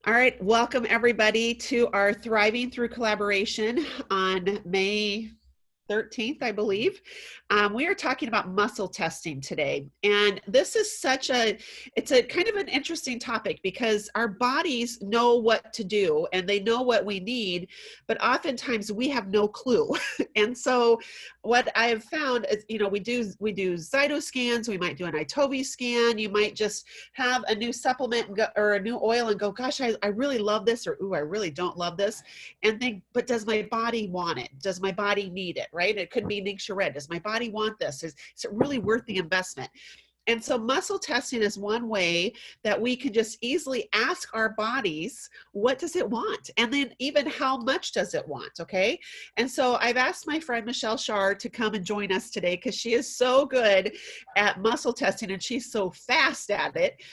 All right, welcome everybody to our Thriving Through Collaboration on May 13th, I believe. We are talking about muscle testing today. And this is it's a kind of an interesting topic because our bodies know what to do and they know what we need, but oftentimes we have no clue. And so what I have found is, we do Zyto scans, we might do an Itovi scan, you might just have a new supplement or a new oil and go, gosh, I really love this, or, ooh, I really don't love this. And think, but does my body want it? Does my body need it? Right? It could be Ningxia Red. Does my body want this? Is it really worth the investment? And so muscle testing is one way that we can just easily ask our bodies, what does it want? And then even how much does it want, okay? And so I've asked my friend Michelle Sharr to come and join us today because she is so good at muscle testing and she's so fast at it.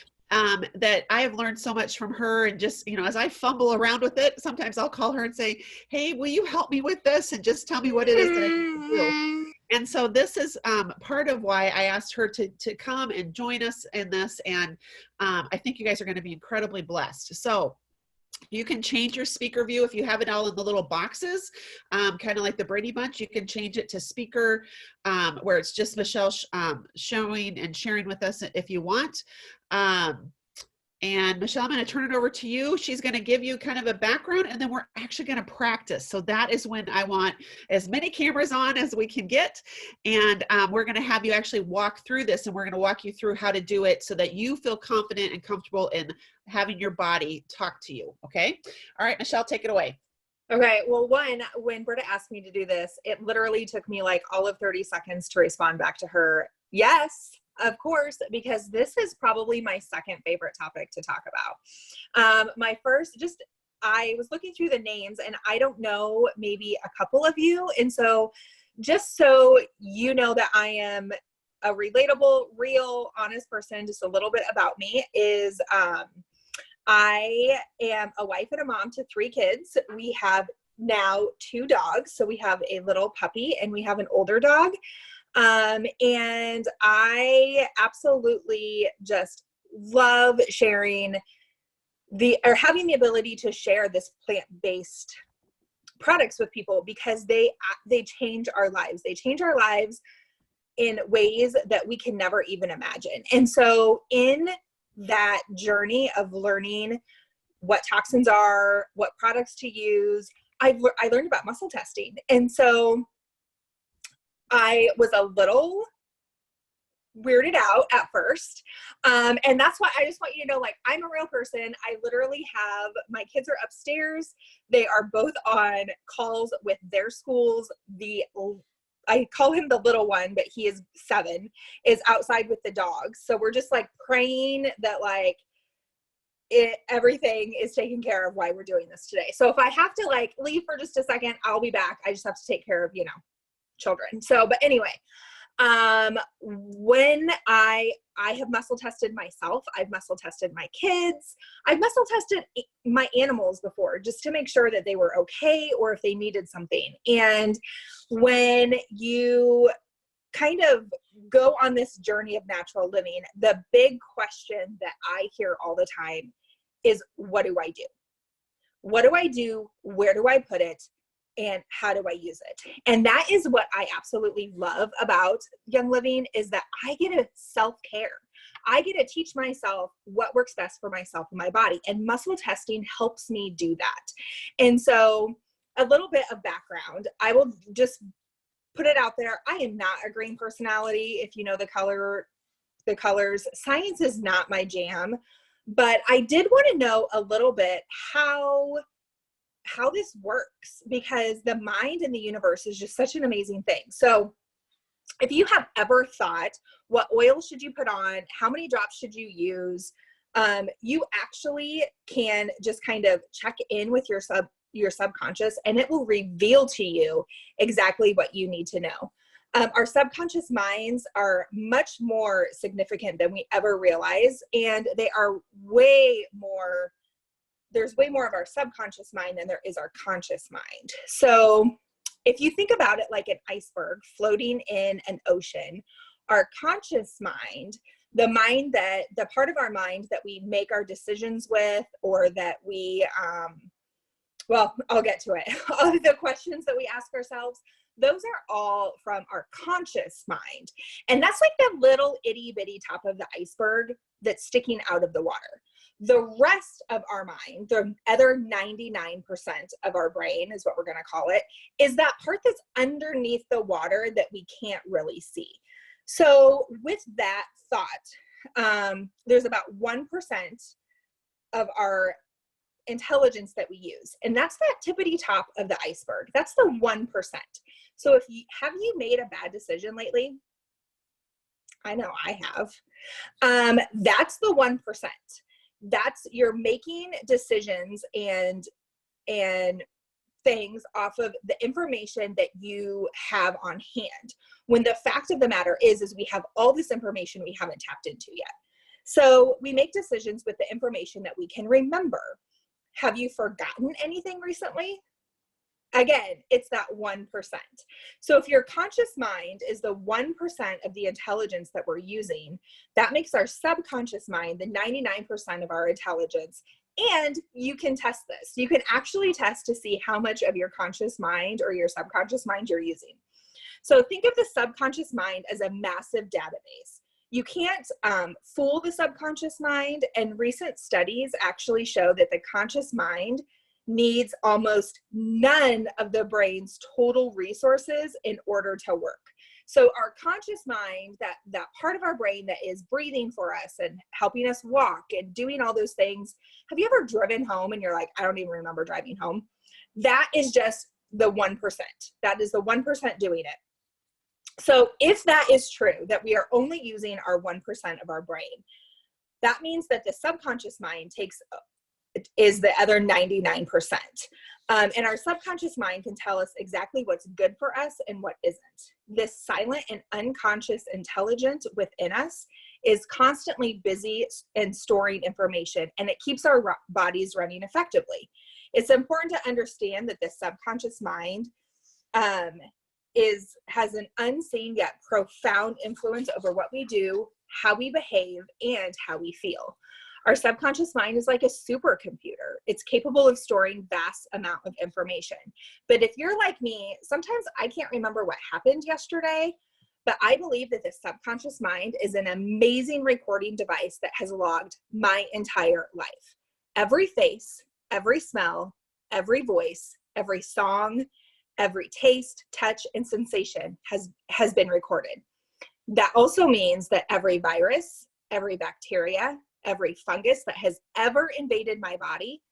That I have learned so much from her, and just, as I fumble around with it, sometimes I'll call her and say, hey, will you help me with this? And just tell me what it is that I need to do. And so this is part of why I asked her to come and join us in this. And I think you guys are going to be incredibly blessed. So you can change your speaker view if you have it all in the little boxes, kind of like the Brady Bunch. You can change it to speaker where it's just Michelle showing and sharing with us if you want. And Michelle, I'm going to turn it over to you. She's going to give you kind of a background, and then we're actually going to practice. So that is when I want as many cameras on as we can get. And we're going to have you actually walk through this, and we're going to walk you through how to do it so that you feel confident and comfortable in having your body talk to you. Okay. All right, Michelle, take it away. Okay. Well, when Britta asked me to do this, it literally took me like all of 30 seconds to respond back to her. Yes, of course, because this is probably my second favorite topic to talk about. My first, I was looking through the names and I don't know, maybe a couple of you. And so just so you know that I am a relatable, real, honest person, just a little bit about me is, I am a wife and a mom to 3 kids. We have now 2 dogs. So we have a little puppy and we have an older dog. And I absolutely just love sharing having the ability to share this plant-based products with people because they change our lives. They change our lives in ways that we can never even imagine. And so in that journey of learning what toxins are, what products to use, I learned about muscle testing. And so I was a little weirded out at first. And that's why I just want you to know, like, I'm a real person. I literally have, my kids are upstairs. They are both on calls with their schools. I call him the little one, but he is 7, is outside with the dogs. So we're just like praying that like everything is taken care of while we're doing this today. So if I have to like leave for just a second, I'll be back. I just have to take care of, children. So, but anyway, when I have muscle tested myself, I've muscle tested my kids, I've muscle tested my animals before just to make sure that they were okay or if they needed something. And when you kind of go on this journey of natural living, the big question that I hear all the time is, what do I do? What do I do? Where do I put it? And how do I use it? And that is what I absolutely love about Young Living, is that I get to self-care. I get to teach myself what works best for myself and my body. And muscle testing helps me do that. And so a little bit of background, I will just put it out there. I am not a green personality. If you know the colors, science is not my jam, but I did want to know a little bit how this works, because the mind and the universe is just such an amazing thing. So if you have ever thought, what oil should you put on? How many drops should you use? You actually can just kind of check in with your subconscious, and it will reveal to you exactly what you need to know. Our subconscious minds are much more significant than we ever realize, and they are there's way more of our subconscious mind than there is our conscious mind. So if you think about it like an iceberg floating in an ocean, our conscious mind The mind that, the part of our mind that we make our decisions with, or that we, well, I'll get to it. All of the questions that we ask ourselves, those are all from our conscious mind. And that's like the little itty bitty top of the iceberg that's sticking out of the water. The rest of our mind, the other 99% of our brain is what we're going to call it, is that part that's underneath the water that we can't really see. So with that thought, there's about 1% of our intelligence that we use, and that's that tippity top of the iceberg. That's the 1%. So if you have, you made a bad decision lately? I know I have. That's the 1%. That's, you're making decisions and things off of the information that you have on hand, when the fact of the matter is we have all this information we haven't tapped into yet. So we make decisions with the information that we can remember. Have you forgotten anything recently? Again, it's that 1%. So if your conscious mind is the 1% of the intelligence that we're using, that makes our subconscious mind the 99% of our intelligence. And you can test this. You can actually test to see how much of your conscious mind or your subconscious mind you're using. So think of the subconscious mind as a massive database. You can't fool the subconscious mind, and recent studies actually show that the conscious mind needs almost none of the brain's total resources in order to work. So our conscious mind, that part of our brain that is breathing for us and helping us walk and doing all those things. Have you ever driven home and you're like, I don't even remember driving home? That is just the 1%. That is the 1% doing it. So if that is true, that we are only using our 1% of our brain, that means that the subconscious mind is the other 99%. And our subconscious mind can tell us exactly what's good for us and what isn't. This silent and unconscious intelligence within us is constantly busy and storing information, and it keeps our bodies running effectively. It's important to understand that the subconscious mind has an unseen yet profound influence over what we do, how we behave, and how we feel. Our subconscious mind is like a supercomputer. It's capable of storing vast amount of information. But if you're like me, sometimes I can't remember what happened yesterday, but I believe that the subconscious mind is an amazing recording device that has logged my entire life. Every face, every smell, every voice, every song, every taste, touch, and sensation has been recorded. That also means that every virus, every bacteria, every fungus that has ever invaded my body,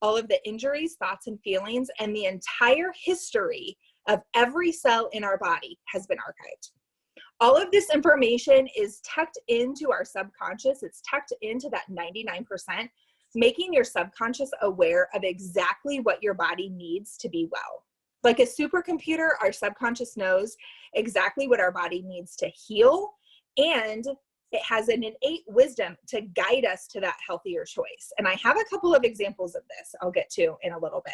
all of the injuries, thoughts, and feelings, and the entire history of every cell in our body has been archived. All of this information is tucked into our subconscious. It's tucked into that 99%, making your subconscious aware of exactly what your body needs to be well. Like a supercomputer, our subconscious knows exactly what our body needs to heal, and it has an innate wisdom to guide us to that healthier choice. And I have a couple of examples of this I'll get to in a little bit.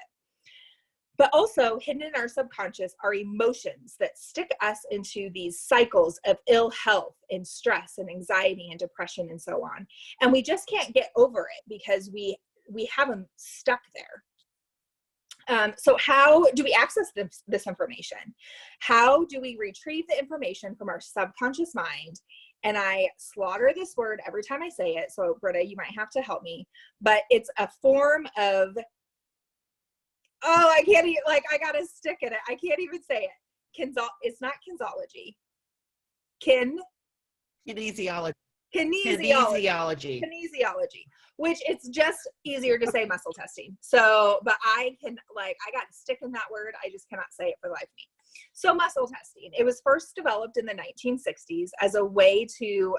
But also hidden in our subconscious are emotions that stick us into these cycles of ill health and stress and anxiety and depression and so on. And we just can't get over it because we have them stuck there. So how do we access this information? How do we retrieve the information from our subconscious mind? And I slaughter this word every time I say it, so Britta, you might have to help me, but it's a form of, I can't even, I got a stick in it. I can't even say it. It's not kinsology. Kinesiology. Kinesiology, which it's just easier to say muscle testing. So, but I got a stick in that word. I just cannot say it for the life of me. So muscle testing, it was first developed in the 1960s as a way to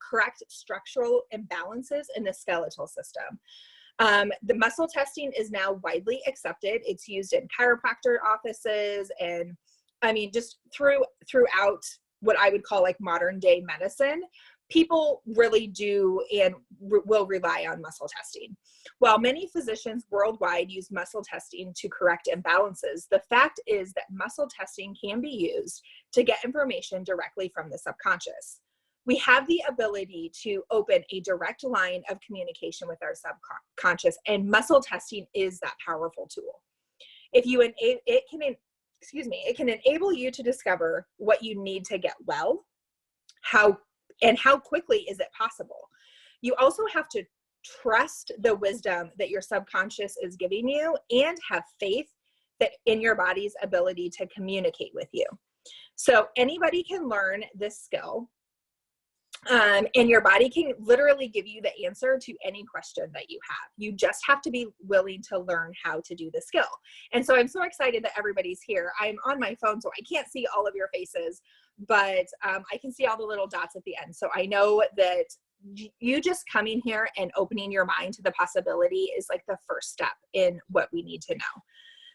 correct structural imbalances in the skeletal system. The muscle testing is now widely accepted. It's used in chiropractor offices and just throughout what I would call like modern day medicine. People really do and will rely on muscle testing. While many physicians worldwide use muscle testing to correct imbalances, the fact is that muscle testing can be used to get information directly from the subconscious. we have the ability to open a direct line of communication with our subconscious, and muscle testing is that powerful tool. It can enable you to discover what you need to get well, how quickly is it possible. You also have to trust the wisdom that your subconscious is giving you and have faith that in your body's ability to communicate with you. So anybody can learn this skill, and your body can literally give you the answer to any question that you have. You just have to be willing to learn how to do the skill. And so I'm so excited that everybody's here. I'm on my phone, so I can't see all of your faces, but I can see all the little dots at the end. So I know that you just coming here and opening your mind to the possibility is like the first step in what we need to know.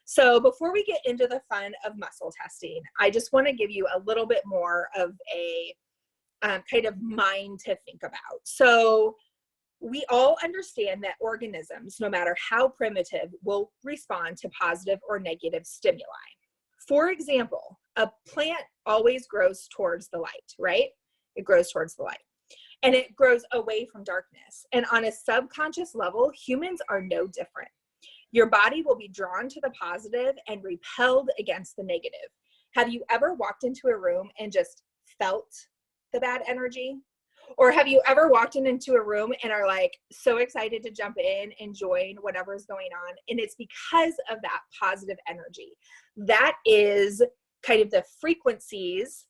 So before we get into the fun of muscle testing, I just want to give you a little bit more of a kind of mind to think about. So we all understand that organisms, no matter how primitive, will respond to positive or negative stimuli. For example, a plant always grows towards the light, right? It grows towards the light. And it grows away from darkness. And on a subconscious level, humans are no different. Your body will be drawn to the positive and repelled against the negative. Have you ever walked into a room and just felt the bad energy? Or have you ever walked into a room and are like so excited to jump in and join whatever's going on? And it's because of that positive energy. That is kind of the frequencies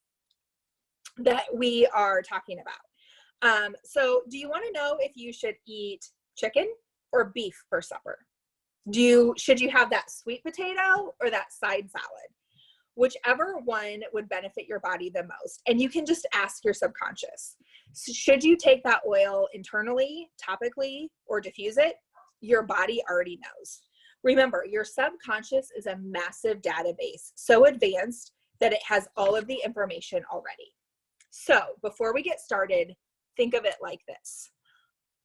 that we are talking about. So do you want to know if you should eat chicken or beef for supper? Should you have that sweet potato or that side salad? Whichever one would benefit your body the most. And you can just ask your subconscious. So should you take that oil internally, topically, or diffuse it? Your body already knows. Remember, your subconscious is a massive database, so advanced that it has all of the information already. So before we get started, think of it like this.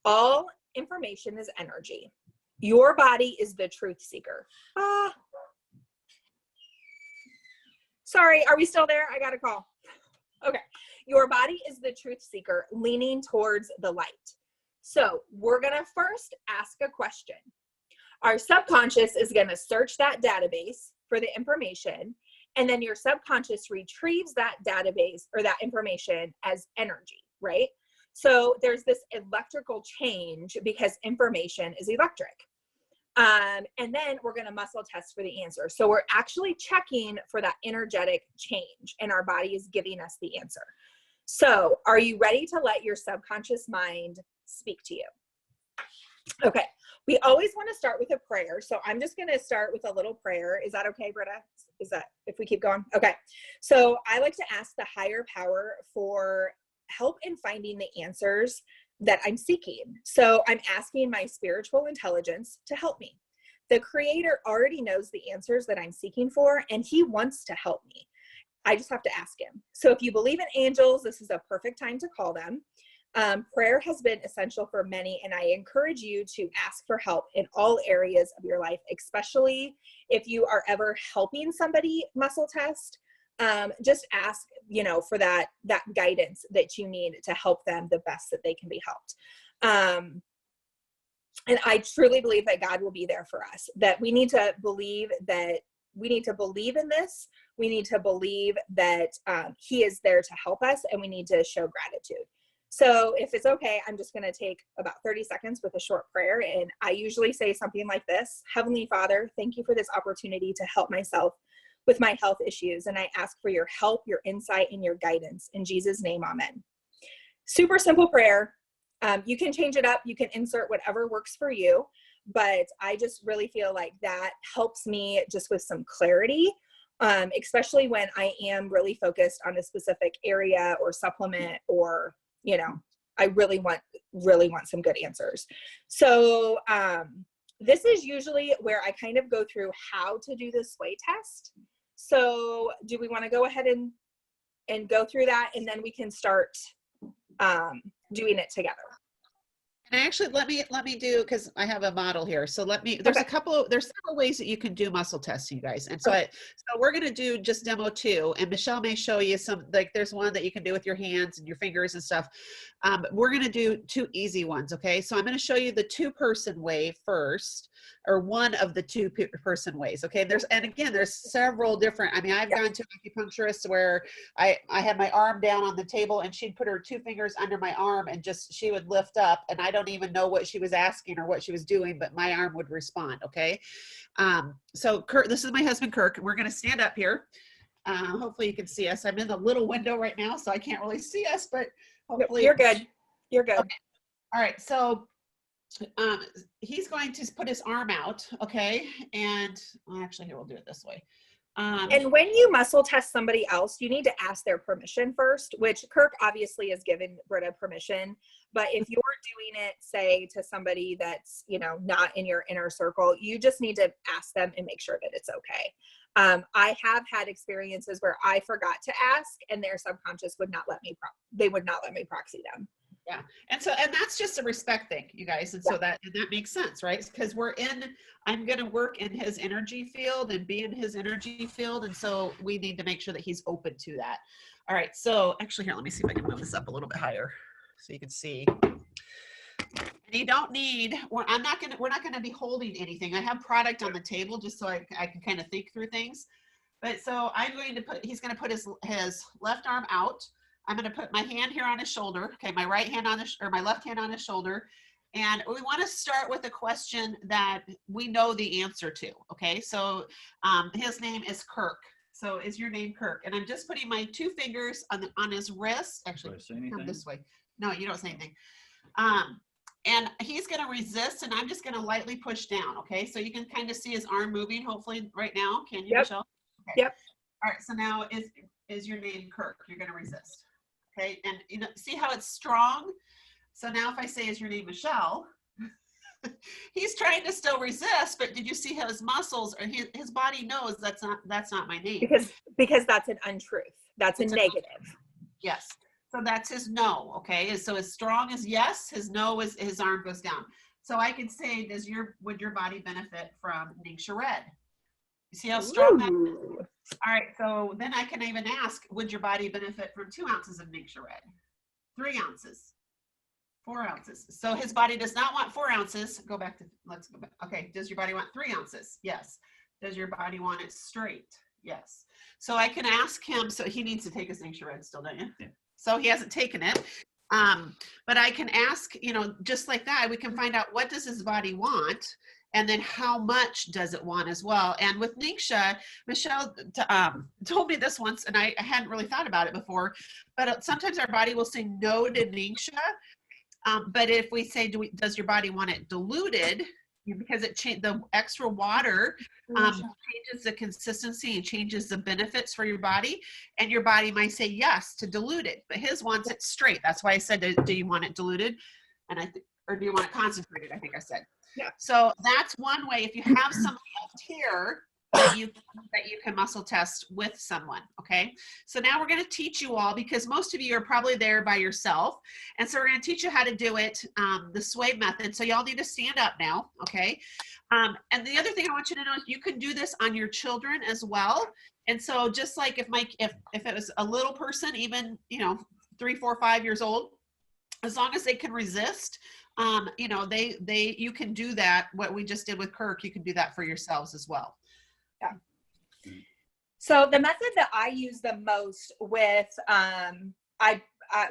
All information is energy. Your body is the truth seeker. Sorry, are we still there? I got a call. Okay. Your body is the truth seeker leaning towards the light. So we're going to first ask a question. Our subconscious is going to search that database for the information, and then your subconscious retrieves that database or that information as energy, right? So there's this electrical change because information is electric. And then we're going to muscle test for the answer. So we're actually checking for that energetic change, and our body is giving us the answer. So are you ready to let your subconscious mind speak to you? Okay. We always want to start with a prayer. So I'm just going to start with a little prayer. Is that okay, Britta? Is that if we keep going? Okay. So I like to ask the higher power for help in finding the answers that I'm seeking. So I'm asking my spiritual intelligence to help me. The Creator already knows the answers that I'm seeking for, and He wants to help me. I just have to ask Him. So if you believe in angels, this is a perfect time to call them. Prayer has been essential for many, and I encourage you to ask for help in all areas of your life, especially if you are ever helping somebody muscle test. Just ask, for that guidance that you need to help them the best that they can be helped. And I truly believe that God will be there for us, that we need to believe in this. We need to believe that He is there to help us, and we need to show gratitude. So if it's okay, I'm just going to take about 30 seconds with a short prayer. And I usually say something like this: Heavenly Father, thank you for this opportunity to help myself with my health issues. And I ask for your help, your insight, and your guidance. In Jesus' name, amen. Super simple prayer. You can change it up. You can insert whatever works for you. But I just really feel like that helps me just with some clarity, especially when I am really focused on a specific area or supplement, or, I really want some good answers. So this is usually where I kind of go through how to do the sway test. So do we want to go ahead and go through that, and then we can start doing it together? And actually, let me do, because I have a model here. So there's Okay. there's several ways that you can do muscle testing, you guys. And so Okay. so we're gonna do just demo two, and Michelle may show you some, like there's one that you can do with your hands and your fingers and stuff. We're gonna do two easy ones, okay? So I'm gonna show you the two-person way first, or one of the two-person ways, okay? And again, there's several different, I mean, I've Yeah. gone to acupuncturists where I had my arm down on the table and she'd put her two fingers under my arm and just, she would lift up, and I don't even know what she was asking or what she was doing, but my arm would respond. Okay. So Kirk, this is my husband, Kirk. We're going to stand up here. Hopefully you can see us. I'm in the little window right now, so I can't really see us, but hopefully. You're good. You're good. Okay. All right. So he's going to put his arm out. Okay. And well, actually here, we'll do it this way. And when you muscle test somebody else, you need to ask their permission first, which Kirk obviously has given Britta permission. But if you're doing it, say, to somebody that's, you know, not in your inner circle, you just need to ask them and make sure that it's okay. I have had experiences where I forgot to ask and their subconscious would not let me, they would not let me proxy them. Yeah. And that's just a respect thing, you guys. And so that makes sense, right? Because I'm going to work in his energy field and be in his energy field. And so we need to make sure that he's open to that. All right. So actually here, let me see if I can move this up a little bit higher so you can see. And you don't need, we're not going to be holding anything. I have product on the table just so I can kind of think through things. But so he's going to put his left arm out. I'm going to put my hand here on his shoulder. Okay, my right hand my left hand on his shoulder. And we want to start with a question that we know the answer to. Okay, so his name is Kirk. So is your name Kirk? And I'm just putting my two fingers on his wrist. Actually, come this way. No, you don't say anything. And he's going to resist, and I'm just going to lightly push down. Okay, so you can kind of see his arm moving, hopefully, right now. Can you, Michelle? Okay. Yep. All right, so now is your name Kirk? You're going to resist. Okay, and you know, see how it's strong? So now if I say, is your name Michelle? He's trying to still resist, but did you see how his muscles, or his body knows that's not my name? Because that's an untruth. That's a negative. Yes. So that's his no, okay? So as strong as yes, his no is his arm goes down. So I can say, would your body benefit from Ningxia Red? You see how strong that is? All right, so then I can even ask, would your body benefit from 2 ounces of Ningxia Red? 3 ounces, 4 ounces. So his body does not want 4 ounces. Let's go back. Okay, does your body want 3 ounces? Yes. Does your body want it straight? Yes. So I can ask him, so he needs to take his Ningxia Red still, don't you? Yeah. So he hasn't taken it. But I can ask, you know, just like that, we can find out what does his body want, and then how much does it want as well. And with Ningxia, Michelle told me this once, and I hadn't really thought about it before, but sometimes our body will say no to Ningxia. But if we say, does your body want it diluted? Because the extra water changes the consistency and changes the benefits for your body, and your body might say yes to diluted, but his wants it straight. That's why I said, do you want it diluted? And or do you want it concentrated? I think I said. Yeah. So that's one way. If you have somebody else here that you can muscle test with someone. Okay. So now we're going to teach you all, because most of you are probably there by yourself. And so we're going to teach you how to do it the sway method. So y'all need to stand up now. Okay. And the other thing I want you to know is you can do this on your children as well. And so just like if it was a little person, even, 3, 4, 5 years old, as long as they can resist, you can do that. What we just did with Kirk, you can do that for yourselves as well. Yeah. So the method that I use the most with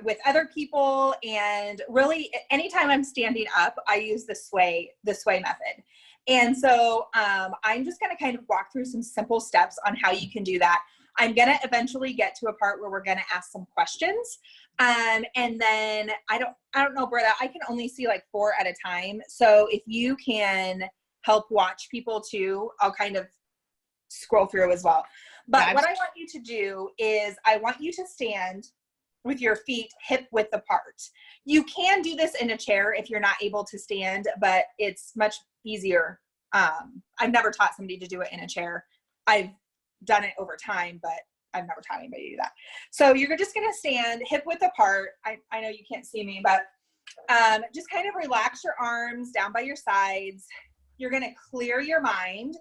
with other people, and really anytime I'm standing up, I use the sway method. And so I'm just going to kind of walk through some simple steps on how you can do that. I'm going to eventually get to a part where we're going to ask some questions. And then I don't know, Britta, I can only see like 4 at a time. So if you can help watch people too, I'll kind of scroll through as well. But what I want you to do is I want you to stand with your feet hip width apart. You can do this in a chair if you're not able to stand, but it's much easier. I've never taught somebody to do it in a chair. I've done it over time, but I've never taught anybody to do that. So you're just going to stand hip width apart. I know you can't see me, but Just kind of relax your arms down by your sides. You're going to clear your mind.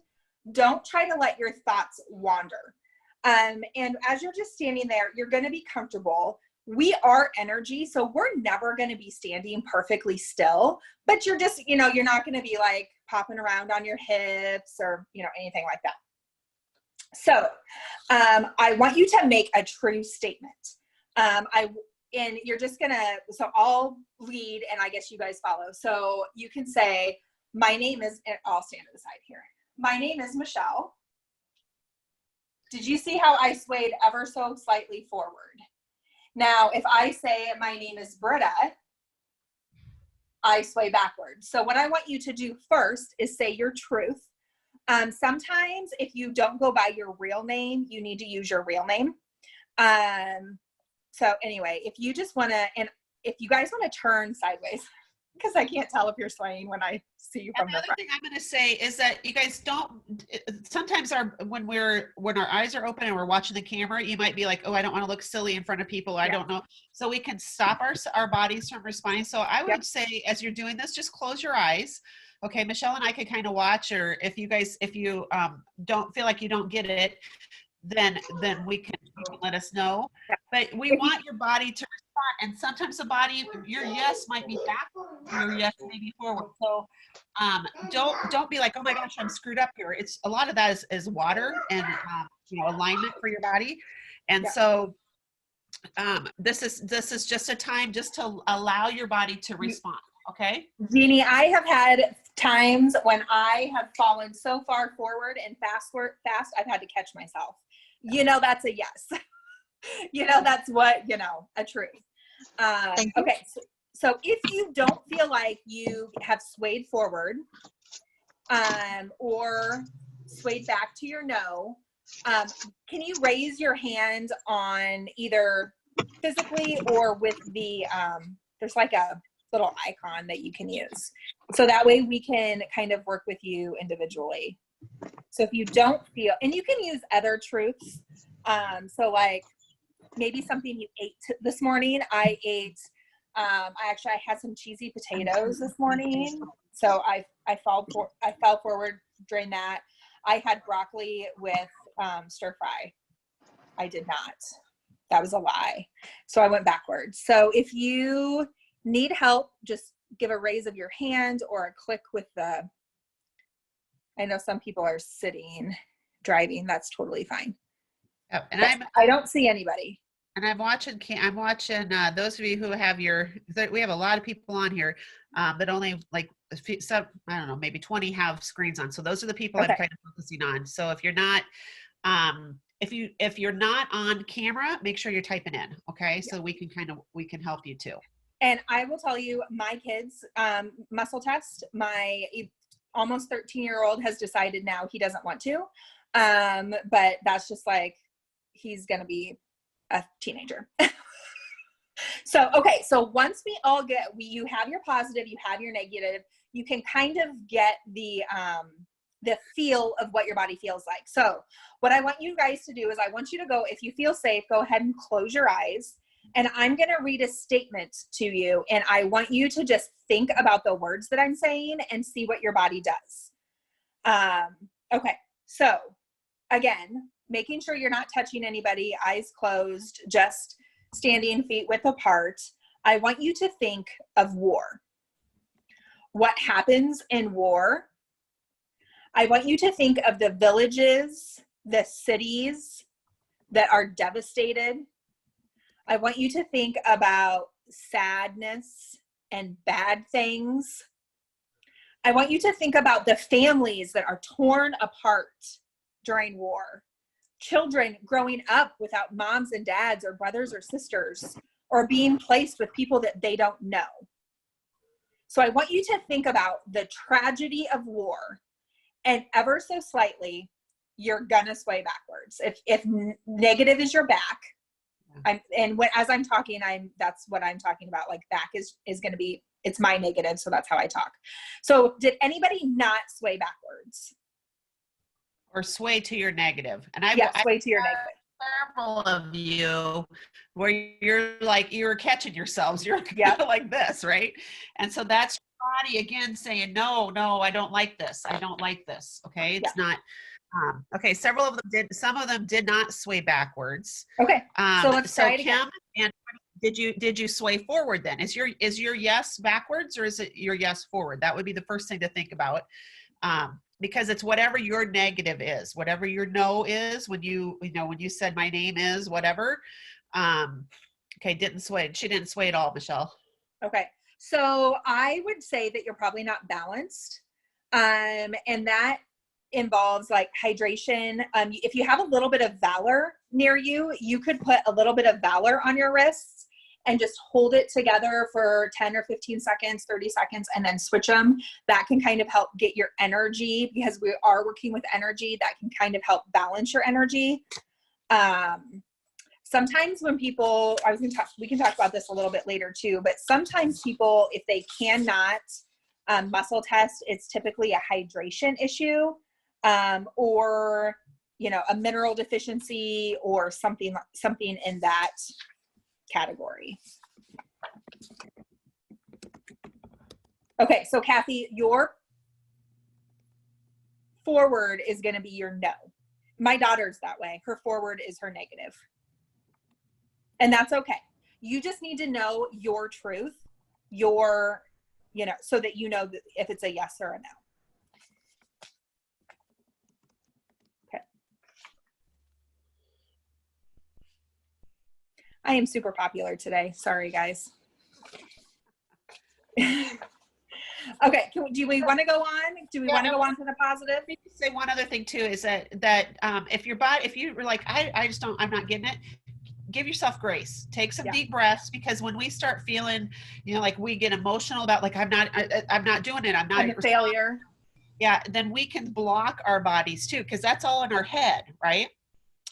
Don't try to let your thoughts wander. And as you're just standing there, you're going to be comfortable. We are energy, so we're never going to be standing perfectly still, but you're just, you're not going to be like popping around on your hips or, anything like that. So I want you to make a true statement. And you're just going to, so I'll lead and I guess you guys follow. So you can say, my name is, and I'll stand to the side here. My name is Michelle. Did you see how I swayed ever so slightly forward? Now, if I say my name is Britta, I sway backwards. So what I want you to do first is say your truth. Sometimes if you don't go by your real name, you need to use your real name. So anyway, if you just want to, and if you guys want to turn sideways, because I can't tell if you're swaying when I see you from the front. Another thing I'm going to say is that you guys don't, sometimes when our eyes are open and we're watching the camera, you might be like, oh, I don't want to look silly in front of people. I don't know. So we can stop our bodies from responding. So I would say, as you're doing this, just close your eyes. Okay. Michelle and I can kind of watch, or if you don't feel like you don't get it, then you can let us know. But we want your body to respond, and sometimes the body, your yes might be back, your yes may be forward. So don't be like, oh my gosh, I'm screwed up here. It's a lot of that is water and alignment for your body, and so this is just a time just to allow your body to respond. Okay, Jeannie, I have had times when I have fallen so far forward and fast I've had to catch myself. That's a yes. That's what, a truth. Okay. So if you don't feel like you have swayed forward, or swayed back to your no, can you raise your hand on either physically or with the, there's like a little icon that you can use. So that way we can kind of work with you individually. So if you don't feel, and you can use other truths. So like maybe something you ate this morning. I had some cheesy potatoes this morning. So I fell forward during that. I had broccoli with stir fry. I did not. That was a lie. So I went backwards. So if you need help, just give a raise of your hand or a click with I know some people are sitting, driving. That's totally fine. Oh, and I don't see anybody. And I'm watching those of you who have we have a lot of people on here, but only like some, I don't know, maybe 20 have screens on. So those are the people I'm kind of focusing on. So if you're not, if you're not on camera, make sure you're typing in. Okay. So we can help you too. And I will tell you, my kids, muscle test, my almost 13-year-old has decided now he doesn't want to. But that's just like, he's going to be a teenager. So, okay. So once we all you have your positive, you have your negative, you can kind of get the feel of what your body feels like. So what I want you guys to do is I want you to go, if you feel safe, go ahead and close your eyes. And I'm going to read a statement to you. And I want you to just think about the words that I'm saying and see what your body does. Okay. So again, making sure you're not touching anybody, eyes closed, just standing feet width apart. I want you to think of war. What happens in war? I want you to think of the villages, the cities that are devastated. I want you to think about sadness and bad things. I want you to think about the families that are torn apart during war. Children growing up without moms and dads or brothers or sisters, or being placed with people that they don't know. So I want you to think about the tragedy of war, and ever so slightly, you're gonna sway backwards. If negative is your back, as I'm talking, that's what I'm talking about. Like back is going to be, it's my negative. So that's how I talk. So did anybody not sway backwards? Or sway to your negative? And sway to your negative. several of you where you're like, you're catching yourselves. You're Yep. like this, right? And so that's your body again saying, no, no, I don't like this. I don't like this. Okay. It's Yep. not, okay. Several of them did, some of them did not sway backwards. Okay. So let's So try it again. Kim, and did you sway forward then? Is your yes backwards or is it your yes forward? That would be the first thing to think about. Because it's whatever your negative is, whatever your no is, when when you said my name is whatever. Okay, didn't sway. She didn't sway at all, Michelle. Okay. So I would say that you're probably not balanced. And that involves like hydration. If you have a little bit of Valor near you, you could put a little bit of Valor on your wrists and just hold it together for 10 or 15 seconds, 30 seconds, and then switch them. That can kind of help get your energy, because we are working with energy, that can kind of help balance your energy. Sometimes when people, we can talk about this a little bit later too, but sometimes people, if they cannot muscle test, it's typically a hydration issue, or, a mineral deficiency or something in that category. Okay, so Kathy, your forward is going to be your no. My daughter's that way. Her forward is her negative. And that's okay. You just need to know your truth, so that you know if it's a yes or a no. Okay. I am super popular today. Sorry, guys. Okay. Do we want to go on? Do we want to go on to the positive? Let me say one other thing too, is that if you were like, I'm not getting it, give yourself grace. Take some deep breaths, because when we start feeling, like we get emotional about like, I'm not doing it. I'm a failure. Yeah. Then we can block our bodies too, because that's all in our head, right?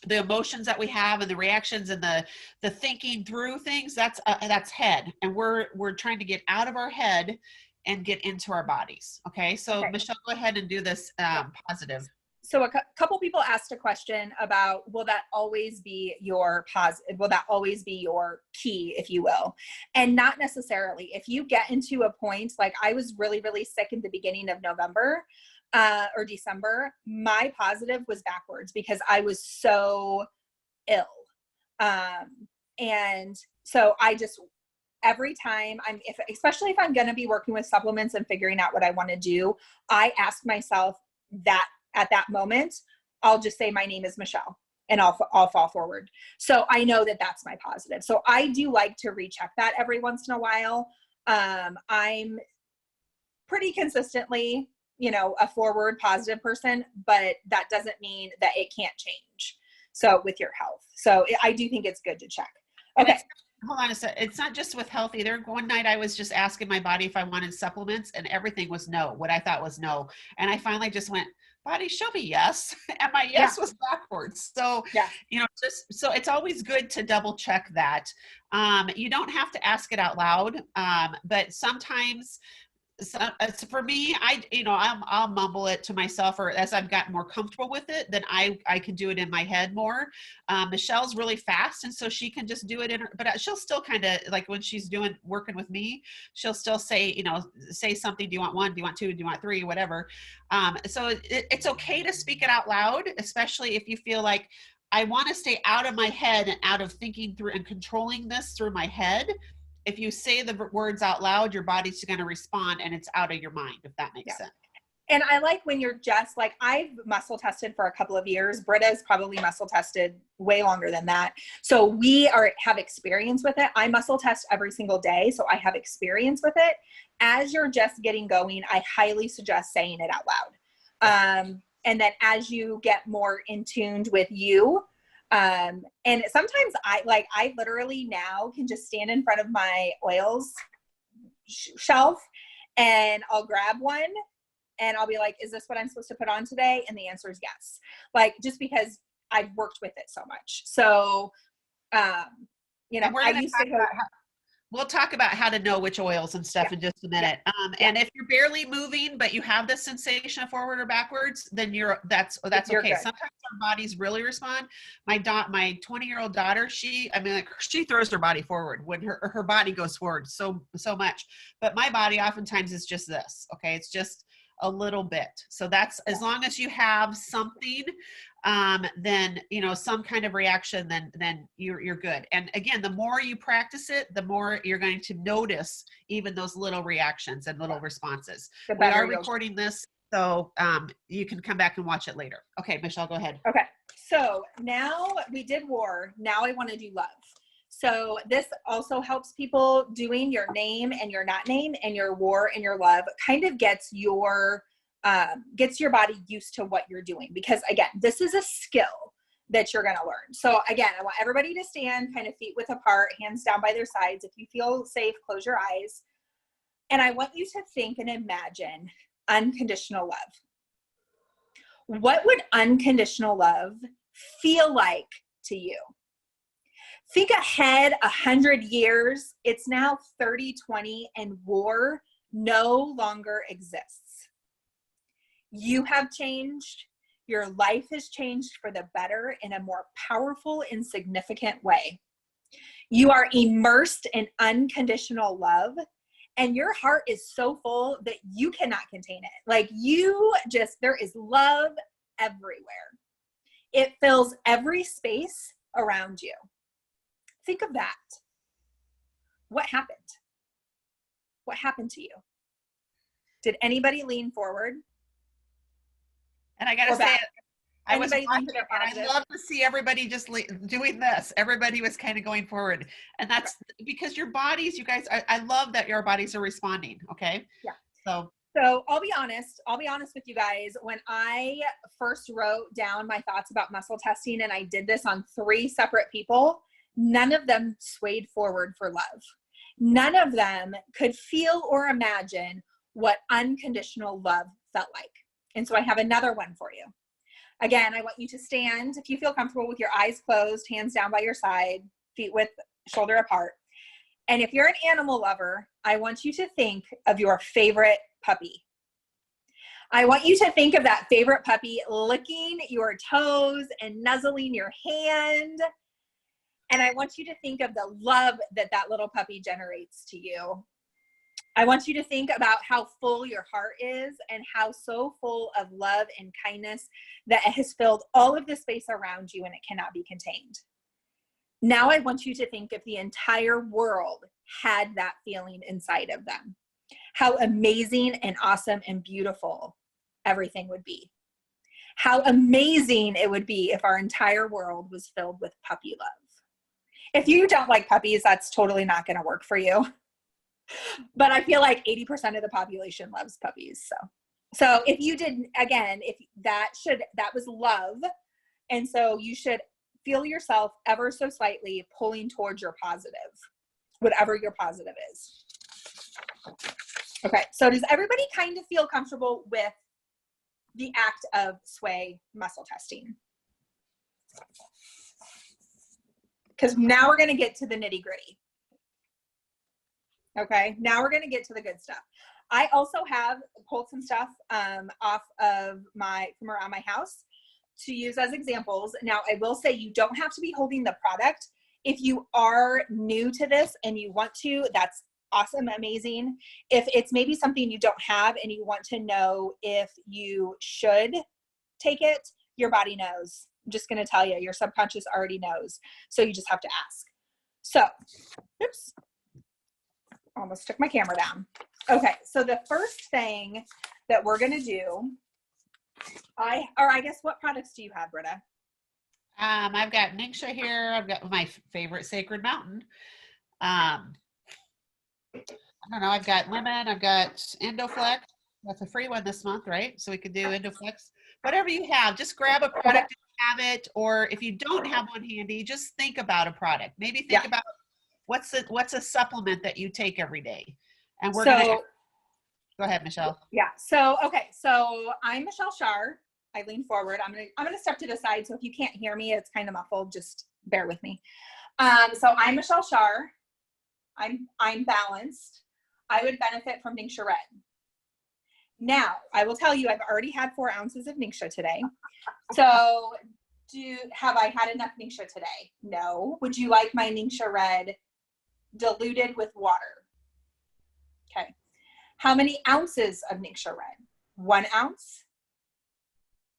The emotions that we have and the reactions and the thinking through things, that's head. And we're trying to get out of our head and get into our bodies. Okay. So okay. Michelle, go ahead and do this positive. So a couple people asked a question about, will that always be your positive? Will that always be your key, if you will? And not necessarily. If you get into a point, like I was really, really sick in the beginning of November or December, my positive was backwards because I was so ill. And so I just, every time especially if I'm going to be working with supplements and figuring out what I want to do, I ask myself that at that moment, I'll just say, my name is Michelle, and I'll fall forward. So I know that that's my positive. So I do like to recheck that every once in a while. I'm pretty consistently, a forward positive person, but that doesn't mean that it can't change. So with your health. So I do think it's good to check. Okay. Hold on a sec. It's not just with health either. One night I was just asking my body if I wanted supplements, and everything was no. What I thought was no. And I finally just went, body, show me yes. And my yes was backwards. So, so it's always good to double check that. You don't have to ask it out loud. But sometimes, for me, I'll mumble it to myself, or as I've gotten more comfortable with it, then I can do it in my head more. Michelle's really fast, and so she can just do it but she'll still kind of like when she's working with me, she'll still say, say something. Do you want 1? Do you want 2? Do you want 3? Whatever. So it's okay to speak it out loud, especially if you feel like I want to stay out of my head and out of thinking through and controlling this through my head. If you say the words out loud, your body's going to respond, and it's out of your mind, if that makes sense. And I like when you're just like, I've muscle tested for a couple of years. Britta's probably muscle tested way longer than that. So we have experience with it. I muscle test every single day, so I have experience with it. As you're just getting going, I highly suggest saying it out loud. And then as you get more in tuned with you, and sometimes I literally now can just stand in front of my oils shelf, and I'll grab one and I'll be like, is this what I'm supposed to put on today? And the answer is yes. Like, just because I've worked with it so much. So, We'll talk about how to know which oils and stuff Yeah. in just a Yeah. minute. Yeah. And if you're barely moving, but you have the sensation of forward or backwards, then that's You're okay. good. Sometimes our bodies really respond. My 20-year-old daughter, she throws her body forward when her body goes forward so much. But my body oftentimes is just this. Okay, it's just a little bit. So that's, as long as you have something, then, you know, some kind of reaction, then you're good. And again, the more you practice it, the more you're going to notice even those little reactions and little responses. We are recording this, so you can come back and watch it later. Okay, Michelle, go ahead. Okay, so now we did war. Now I want to do love. So this also helps people doing your name and your not name and your war and your love, kind of gets your body used to what you're doing. Because again, this is a skill that you're going to learn. So again, I want everybody to stand kind of feet width apart, hands down by their sides. If you feel safe, close your eyes. And I want you to think and imagine unconditional love. What would unconditional love feel like to you? Think ahead 100 years. It's now 3020 and war no longer exists. You have changed. Your life has changed for the better in a more powerful and significant way. You are immersed in unconditional love, and your heart is so full that you cannot contain it. Like there is love everywhere. It fills every space around you. Think of that. What happened? What happened to you? Did anybody lean forward? And I got to say, I was watching, and I love to see everybody just doing this. Everybody was kind of going forward. And that's because your bodies, you guys, I love that your bodies are responding. Okay. Yeah. So I'll be honest with you guys. When I first wrote down my thoughts about muscle testing, and I did this on 3 separate people, none of them swayed forward for love. None of them could feel or imagine what unconditional love felt like. And so I have another one for you. Again, I want you to stand, if you feel comfortable, with your eyes closed, hands down by your side, feet width, shoulder apart. And if you're an animal lover, I want you to think of your favorite puppy. I want you to think of that favorite puppy licking your toes and nuzzling your hand. And I want you to think of the love that that little puppy generates to you. I want you to think about how full your heart is and how so full of love and kindness that it has filled all of the space around you and it cannot be contained. Now I want you to think if the entire world had that feeling inside of them, how amazing and awesome and beautiful everything would be. How amazing it would be if our entire world was filled with puppy love. If you don't like puppies, that's totally not going to work for you. But I feel like 80% of the population loves puppies. So if you did, again, if that was love. And so you should feel yourself ever so slightly pulling towards your positive, whatever your positive is. Okay. So does everybody kind of feel comfortable with the act of sway muscle testing? Because now we're going to get to the nitty gritty. Okay, now we're going to get to the good stuff. I also have pulled some stuff off of from around my house to use as examples. Now, I will say you don't have to be holding the product. If you are new to this and you want to, that's awesome, amazing. If it's maybe something you don't have and you want to know if you should take it, your body knows. I'm just going to tell you, your subconscious already knows. So you just have to ask. So, oops. Almost took my camera down. Okay, so the first thing that we're going to do, I guess, what products do you have, Britta? I've got Ningxia here. I've got my favorite Sacred Mountain. I don't know. I've got Lemon. I've got Endoflex. That's a free one this month, right? So we could do Endoflex. Whatever you have, just grab a product if you have it, or if you don't have one handy, just think about a product. Maybe think about what's a supplement that you take every day. And we're gonna go ahead, Michelle. Yeah. So okay. So I'm Michelle Sharr. I lean forward. I'm gonna step to the side. So if you can't hear me, it's kind of muffled. Just bear with me. So I'm Michelle Sharr. I'm balanced, I would benefit from Ningxia Red. Now, I will tell you, I've already had 4 ounces of Ningxia today. So have I had enough Ningxia today? No. Would you like my Ningxia Red diluted with water? Okay. How many ounces of Ningxia Red? 1 ounce,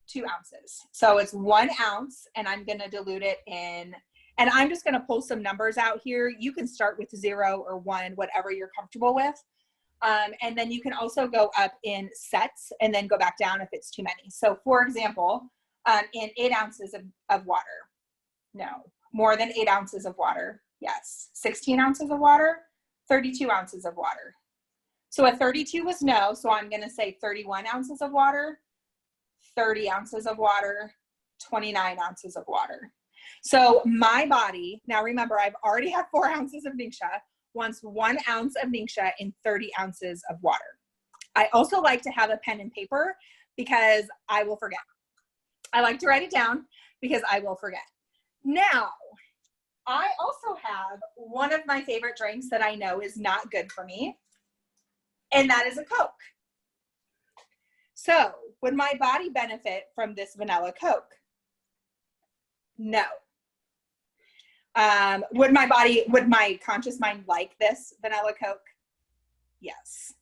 2 ounces. So it's 1 ounce, and I'm going to dilute it in, and I'm just going to pull some numbers out here. You can start with 0 or 1, whatever you're comfortable with. And then you can also go up in sets and then go back down if it's too many. So for example, in 8 ounces of water, no. More than 8 ounces of water, yes. 16 ounces of water, 32 ounces of water. So a 32 was no, so I'm gonna say 31 ounces of water, 30 ounces of water, 29 ounces of water. So my body, now remember, I've already had 4 ounces of Ningxia, wants 1 ounce of Ningxia in 30 ounces of water. I also like to have a pen and paper because I will forget. I like to write it down because I will forget. Now, I also have one of my favorite drinks that I know is not good for me, and that is a Coke. So, would my body benefit from this vanilla Coke? No. Would my conscious mind like this vanilla Coke? Yes.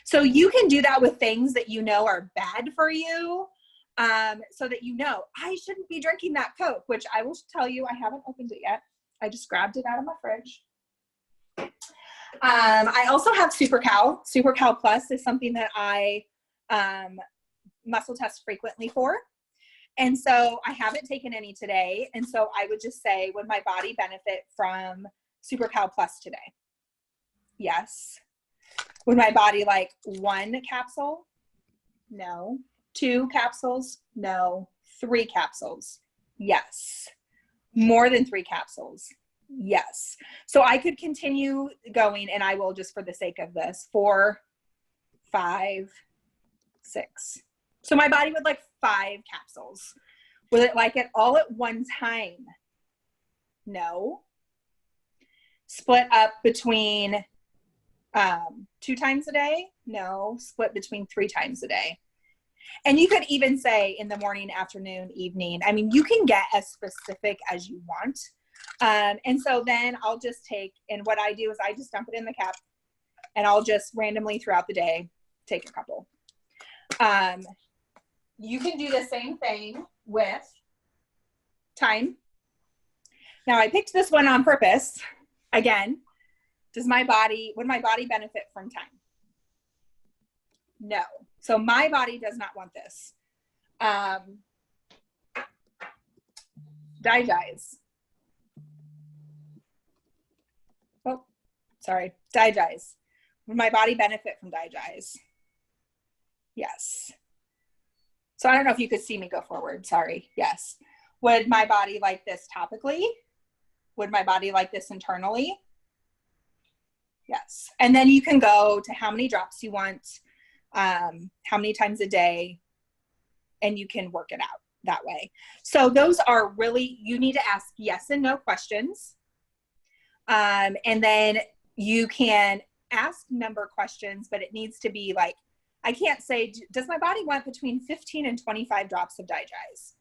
So you can do that with things that you know are bad for you, so that you know, I shouldn't be drinking that Coke, which I will tell you, I haven't opened it yet. I just grabbed it out of my fridge. I also have Super Cow. Super Cow Plus is something that I muscle test frequently for. And so I haven't taken any today. And so I would just say, would my body benefit from Super Cow Plus today? Yes. Would my body like 1 capsule? No. 2 capsules? No. 3 capsules? Yes. More than 3 capsules? Yes. So I could continue going, and I will just for the sake of this, 4, 5, 6. So my body would like 5 capsules. Would it like it all at one time? No. Split up between 2 times a day? No. Split between 3 times a day. And you could even say in the morning, afternoon, evening. I mean, you can get as specific as you want. And so then I'll just take, and what I do is I just dump it in the cup, and I'll just randomly throughout the day take a couple. You can do the same thing with time. Now I picked this one on purpose. Again, would my body benefit from time? No. So my body does not want this. Digize. Oh, sorry. Digize. Would my body benefit from Digize? Yes. So I don't know if you could see me go forward. Sorry. Yes. Would my body like this topically? Would my body like this internally? Yes. And then you can go to how many drops you want, how many times a day, and you can work it out that way. So those are really, you need to ask yes and no questions. And then you can ask member questions, but it needs to be like, I can't say, does my body want between 15 and 25 drops of Digize?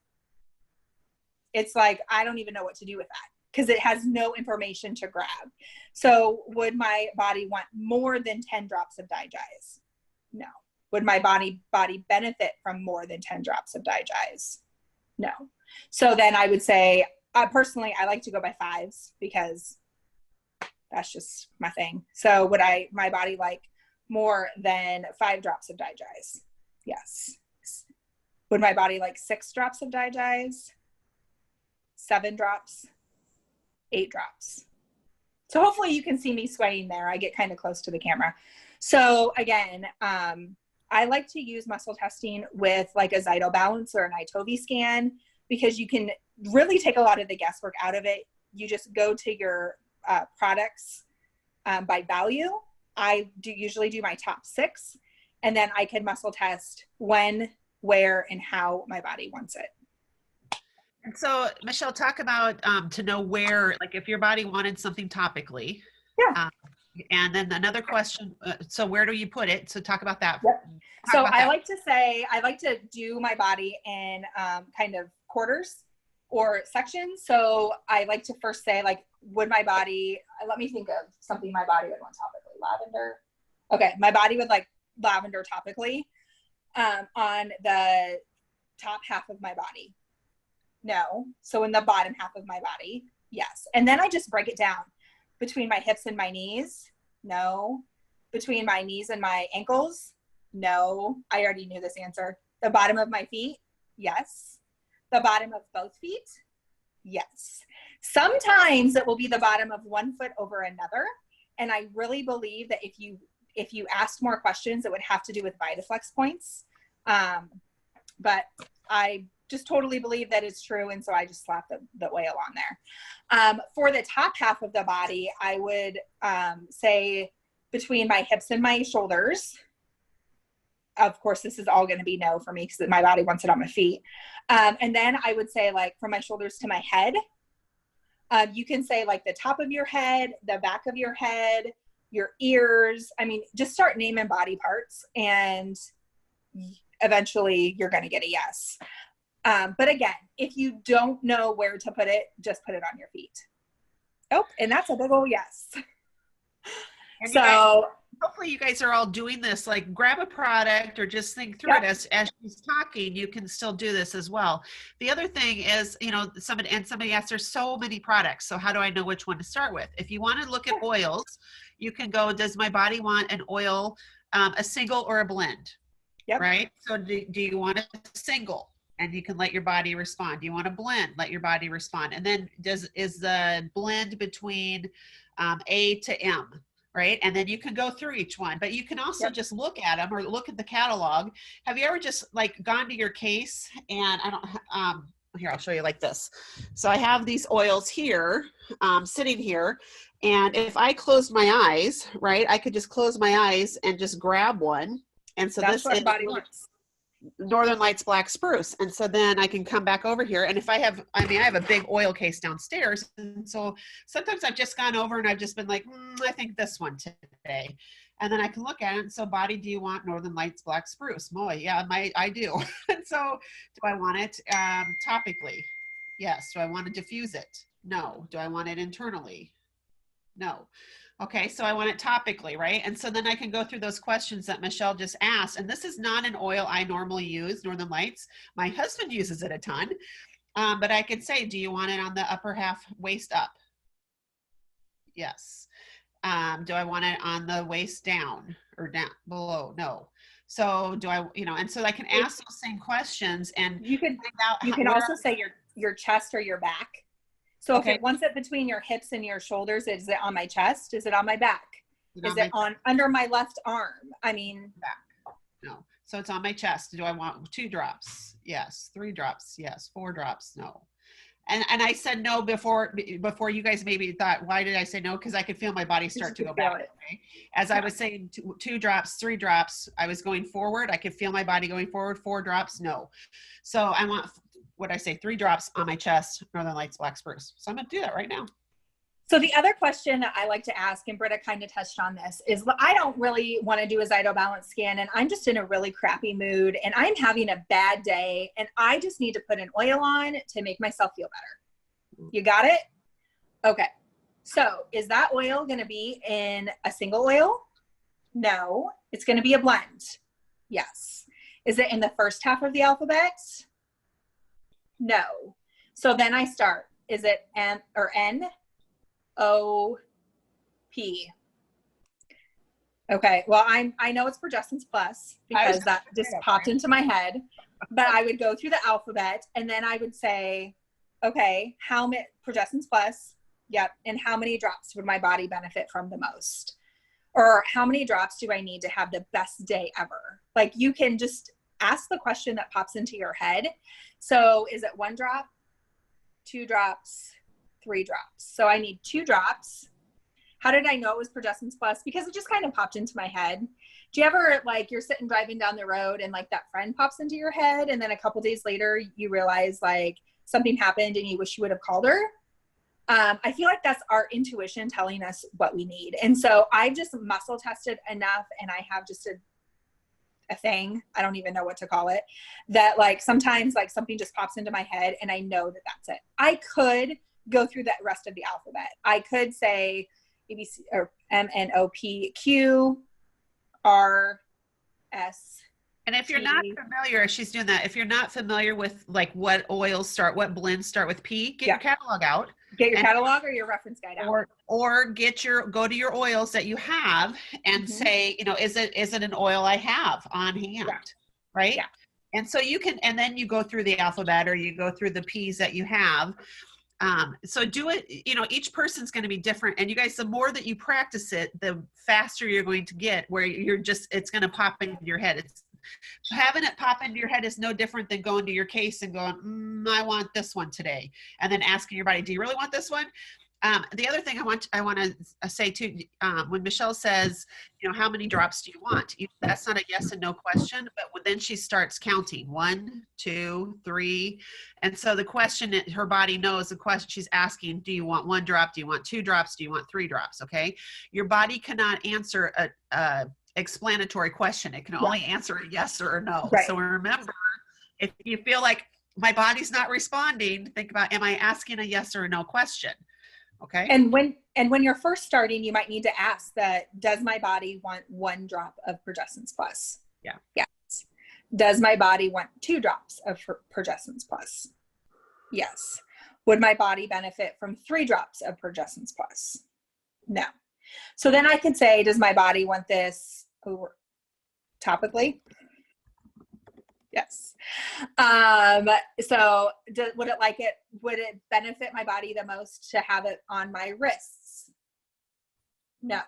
It's like, I don't even know what to do with that because it has no information to grab. So would my body want more than 10 drops of Digize? No. Would my body benefit from more than 10 drops of Digize? No. So then I would say, personally, I like to go by 5s because that's just my thing. So would my body like more than 5 drops of Digize? Yes. Would my body like 6 drops of Digize? 7 drops? 8 drops? So hopefully you can see me swaying there. I get kind of close to the camera. So again, I like to use muscle testing with like a Zyto Balance or an iTovi scan because you can really take a lot of the guesswork out of it. You just go to your products by value. I usually do my top 6, and then I can muscle test when, where, and how my body wants it. And so, Michelle, talk about to know where, like if your body wanted something topically, Yeah. And then another question, so where do you put it? So talk about that. Yep. Talk So about I that. like to say, I like to do my body in kind of quarters or sections. So I like to first say, like, would my body, let me think of something my body would want topically. Lavender. Okay, my body would like lavender topically on the top half of my body. No. So in the bottom half of my body, yes. And then I just break it down between my hips and my knees. No. Between my knees and my ankles. No. I already knew this answer. The bottom of my feet. Yes. The bottom of both feet. Yes. Sometimes it will be the bottom of one foot over another. And I really believe that if you asked more questions, it would have to do with VitaFlex points. But I just totally believe that it's true. And so I just slapped the oil on there. For the top half of the body, I would say between my hips and my shoulders. Of course, this is all going to be no for me because my body wants it on my feet. And then I would say, like, from my shoulders to my head. You can say like the top of your head, the back of your head, your ears. I mean, just start naming body parts and eventually you're going to get a yes. But again, if you don't know where to put it, just put it on your feet. Oh, and that's a big old yes. And So hopefully you guys are all doing this, like grab a product or just think through it as she's talking. You can still do this as well. The other thing is, you know, somebody asked, there's so many products. So how do I know which one to start with? If you want to look at oils, you can go, does my body want an oil, a single or a blend? Yep. Right? So do you want a single? And you can let your body respond. Do you want a blend? Let your body respond. And then is the blend between A to M? Right? And then you can go through each one, but you can also just look at them or look at the catalog. Have you ever just like gone to your case and here, I'll show you like this. So I have these oils here, sitting here. And if I closed my eyes, right, I could just close my eyes and just grab one. And so that's this what is body wants. Northern Lights Black Spruce. And so then I can come back over here. And if I have a big oil case downstairs. And so sometimes I've just gone over and I've just been like, I think this one today. And then I can look at it. And so body, do you want Northern Lights Black Spruce? Boy, yeah, I do. And so do I want it topically? Yes. Do I want to diffuse it? No. Do I want it internally? No. Okay, so I want it topically, right? And so then I can go through those questions that Michelle just asked. And this is not an oil I normally use, Northern Lights. My husband uses it a ton. But I could say, do you want it on the upper half, waist up? Yes. Do I want it on the waist down or down below? No. So do I, and so I can ask those same questions and you can also say your chest or your back. So if it wants it between your hips and your shoulders, is it on my chest? Is it on my back? Is it on under my left arm? I mean, back. No. So it's on my chest. Do I want 2 drops? Yes. 3 drops? Yes. 4 drops? No. And I said no before you guys maybe thought, why did I say no? Because I could feel my body start to go back. Okay? As I was saying 2 drops, 3 drops, I was going forward. I could feel my body going forward. 4 drops, no. So I want, what I say, 3 drops on my chest, Northern Lights Black Spruce. So I'm going to do that right now. So the other question that I like to ask, and Britta kind of touched on this, is I don't really want to do a Zyto Balance scan, and I'm just in a really crappy mood, and I'm having a bad day, and I just need to put an oil on to make myself feel better. You got it? Okay. So is that oil going to be in a single oil? No. It's going to be a blend. Yes. Is it in the first half of the alphabet? No. So then I start. Is it M or N? O-P. Okay, well, I know it's Progestins Plus because that just popped into my head, but I would go through the alphabet and then I would say, okay, how many Progestins Plus? Yep. And how many drops would my body benefit from the most? Or how many drops do I need to have the best day ever? Like, you can just ask the question that pops into your head. So is it 1 drop, 2 drops, 3 drops? So I need 2 drops. How did I know it was Progestins Plus? Because it just kind of popped into my head. Do you ever, like, you're sitting driving down the road and like that friend pops into your head and then a couple days later you realize like something happened and you wish you would have called her? I feel like that's our intuition telling us what we need. And so I just muscle tested enough, and I have just a thing, I don't even know what to call it, that like sometimes like something just pops into my head and I know that that's it. I could go through that rest of the alphabet. I could say ABC or MNOPQRS. And if you're not familiar, she's doing that. If you're not familiar with like what blends start with P, get your catalog out. Get your catalog or your reference guide out. Or go to your oils that you have and say, is it an oil I have on hand? Right? Yeah. And so you can, and then you go through the alphabet or you go through the P's that you have. So do it, each person's going to be different. And you guys, the more that you practice it, the faster you're going to get where it's going to pop into your head. Having it pop into your head is no different than going to your case and going, I want this one today. And then asking your body, do you really want this one? The other thing I want to say too, when Michelle says, how many drops do you want? That's not a yes and no question, but then she starts counting 1, 2, 3. And so the question that her body knows, the question she's asking, do you want 1 drop? Do you want 2 drops? Do you want 3 drops? Okay. Your body cannot answer a explanatory question. It can only answer a yes or a no. Right. So remember, if you feel like my body's not responding, think about, am I asking a yes or a no question? Okay. And when you're first starting, you might need to ask that, does my body want 1 drop of Progessence Plus? Yeah. Yes. Does my body want 2 drops of Progessence Plus? Yes. Would my body benefit from 3 drops of Progessence Plus? No. So then I can say, does my body want this topically? Yes. So would it benefit my body the most to have it on my wrists? No.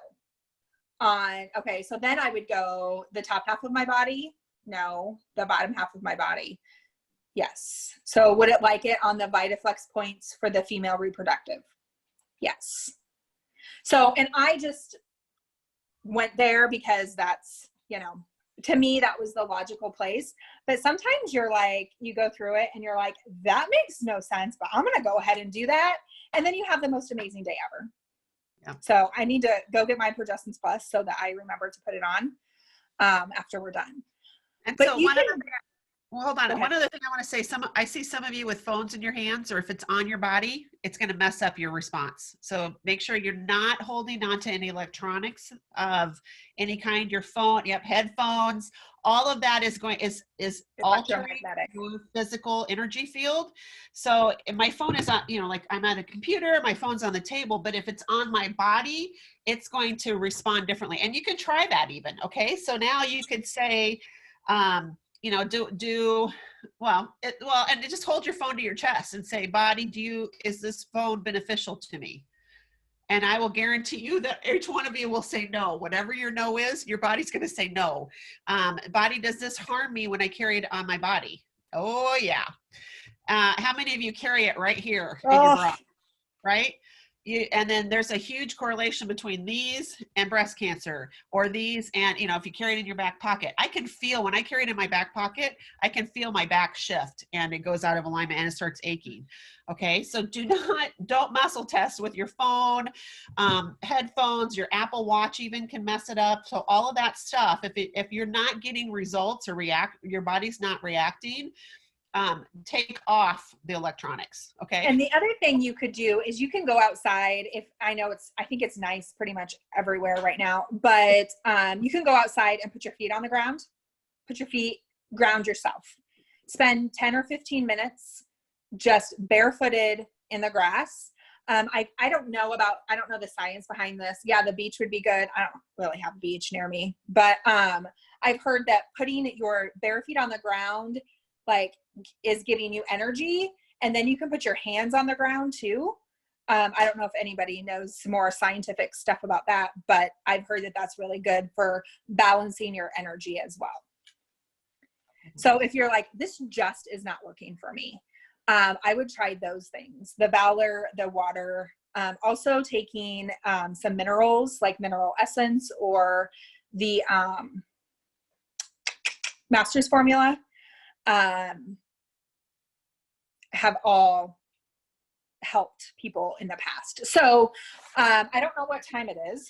Okay. So then I would go the top half of my body. No. The bottom half of my body. Yes. So would it like it on the VitaFlex points for the female reproductive? Yes. So, and I just went there because that's, to me, that was the logical place. But sometimes you're like, you go through it and you're like, that makes no sense, but I'm going to go ahead and do that. And then you have the most amazing day ever. Yeah. So I need to go get my Progessence Plus so that I remember to put it on after we're done. And but so hold on. One other thing I want to say, I see some of you with phones in your hands, or if it's on your body, it's going to mess up your response. So make sure you're not holding on to any electronics of any kind, your phone, headphones, all of that is altering your physical energy field. So my phone is on, like I'm at a computer, my phone's on the table, but if it's on my body, it's going to respond differently. And you can try that even. Okay. So now you could say, and just hold your phone to your chest and say, body, is this phone beneficial to me? And I will guarantee you that each one of you will say no. Whatever your no is, your body's going to say no. Body, does this harm me when I carry it on my body? Oh yeah. How many of you carry it right here in your bra? Right? And then there's a huge correlation between these and breast cancer, or these and, if you carry it in your back pocket. I can feel, when I carry it in my back pocket, I can feel my back shift and it goes out of alignment and it starts aching. Okay. So don't muscle test with your phone, headphones, your Apple Watch even can mess it up. So all of that stuff, if you're not getting results or your body's not reacting, take off the electronics. Okay. And the other thing you could do is you can go outside. I think it's nice pretty much everywhere right now, but you can go outside and put your feet on the ground, ground yourself, spend 10 or 15 minutes just barefooted in the grass. I don't know the science behind this. Yeah, the beach would be good. I don't really have a beach near me, but I've heard that putting your bare feet on the ground is giving you energy, and then you can put your hands on the ground too. I don't know if anybody knows some more scientific stuff about that, but I've heard that that's really good for balancing your energy as well. So if you're like, this just is not working for me, I would try those things. The Valor, the water, also taking some minerals like mineral essence or the Master's Formula. Have all helped people in the past. So I don't know what time it is,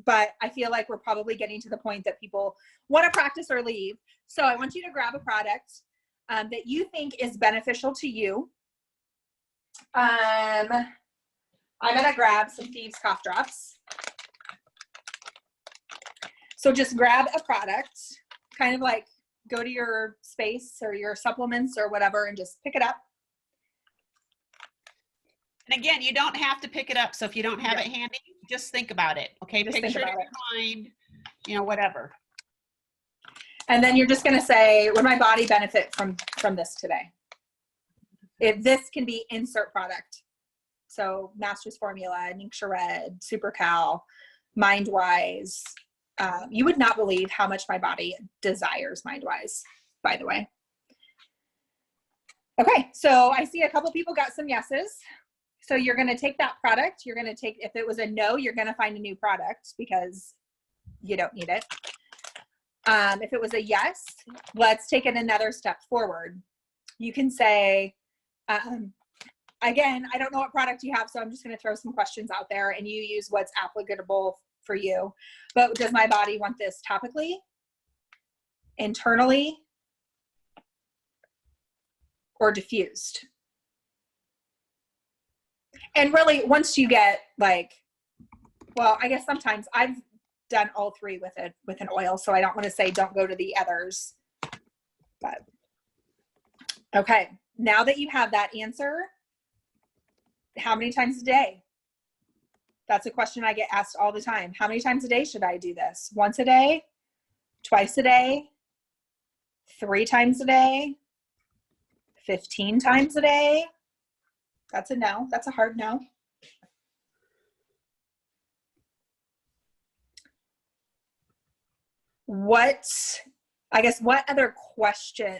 but I feel like we're probably getting to the point that people want to practice or leave. So I want you to grab a product that you think is beneficial to you. I'm going to grab some Thieves Cough Drops. So just grab a product, kind of like go to your space or your supplements or whatever and just pick it up. And again, you don't have to pick it up. So if you don't have it handy, just think about it. Okay. Just picture it in your mind, you know, whatever. And then you're just going to say, would my body benefit from this today? If this can be insert product. So Master's Formula, Ningxia Red, Super Cal, MindWise. You would not believe how much my body desires MindWise, by the way. Okay, so I see a couple people got some yeses. So you're going to take that product. You're going to take, if it was a no, you're going to find a new product because you don't need it. If it was a yes, let's take it another step forward. You can say, again, I don't know what product you have, so I'm just going to throw some questions out there and you use what's applicable for you. But does my body want this topically, internally, or diffused? And really, once you get like, well, I guess sometimes I've done all three with an oil, so I don't want to say don't go to the others. But okay, now that you have that answer, how many times a day? That's a question I get asked all the time. How many times a day should I do this? Once a day? Twice a day? 3 times a day? 15 times a day? That's a no. That's a hard no. What other question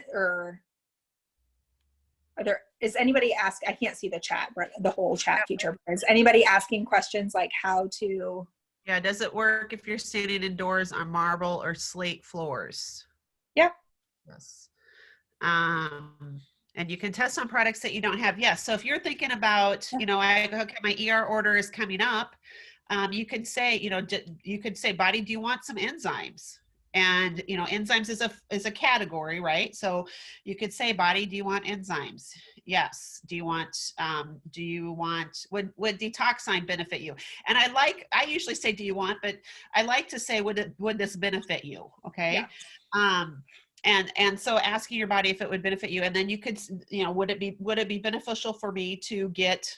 is anybody I can't see the chat, the whole chat feature. Is anybody asking questions like how to? Yeah. Does it work if you're standing indoors on marble or slate floors? Yeah. Yes. And you can test on products that you don't have. Yes. So if you're thinking about, you know, okay, my ER order is coming up. You could say, body, do you want some enzymes? And, you know, enzymes is a category, right? So you could say, body, do you want enzymes? Yes. Would detoxine benefit you? And I usually say, do you want, but I like to say, would this benefit you? Okay. Yeah. And so asking your body if it would benefit you, and then you could, you know, would it be beneficial for me to get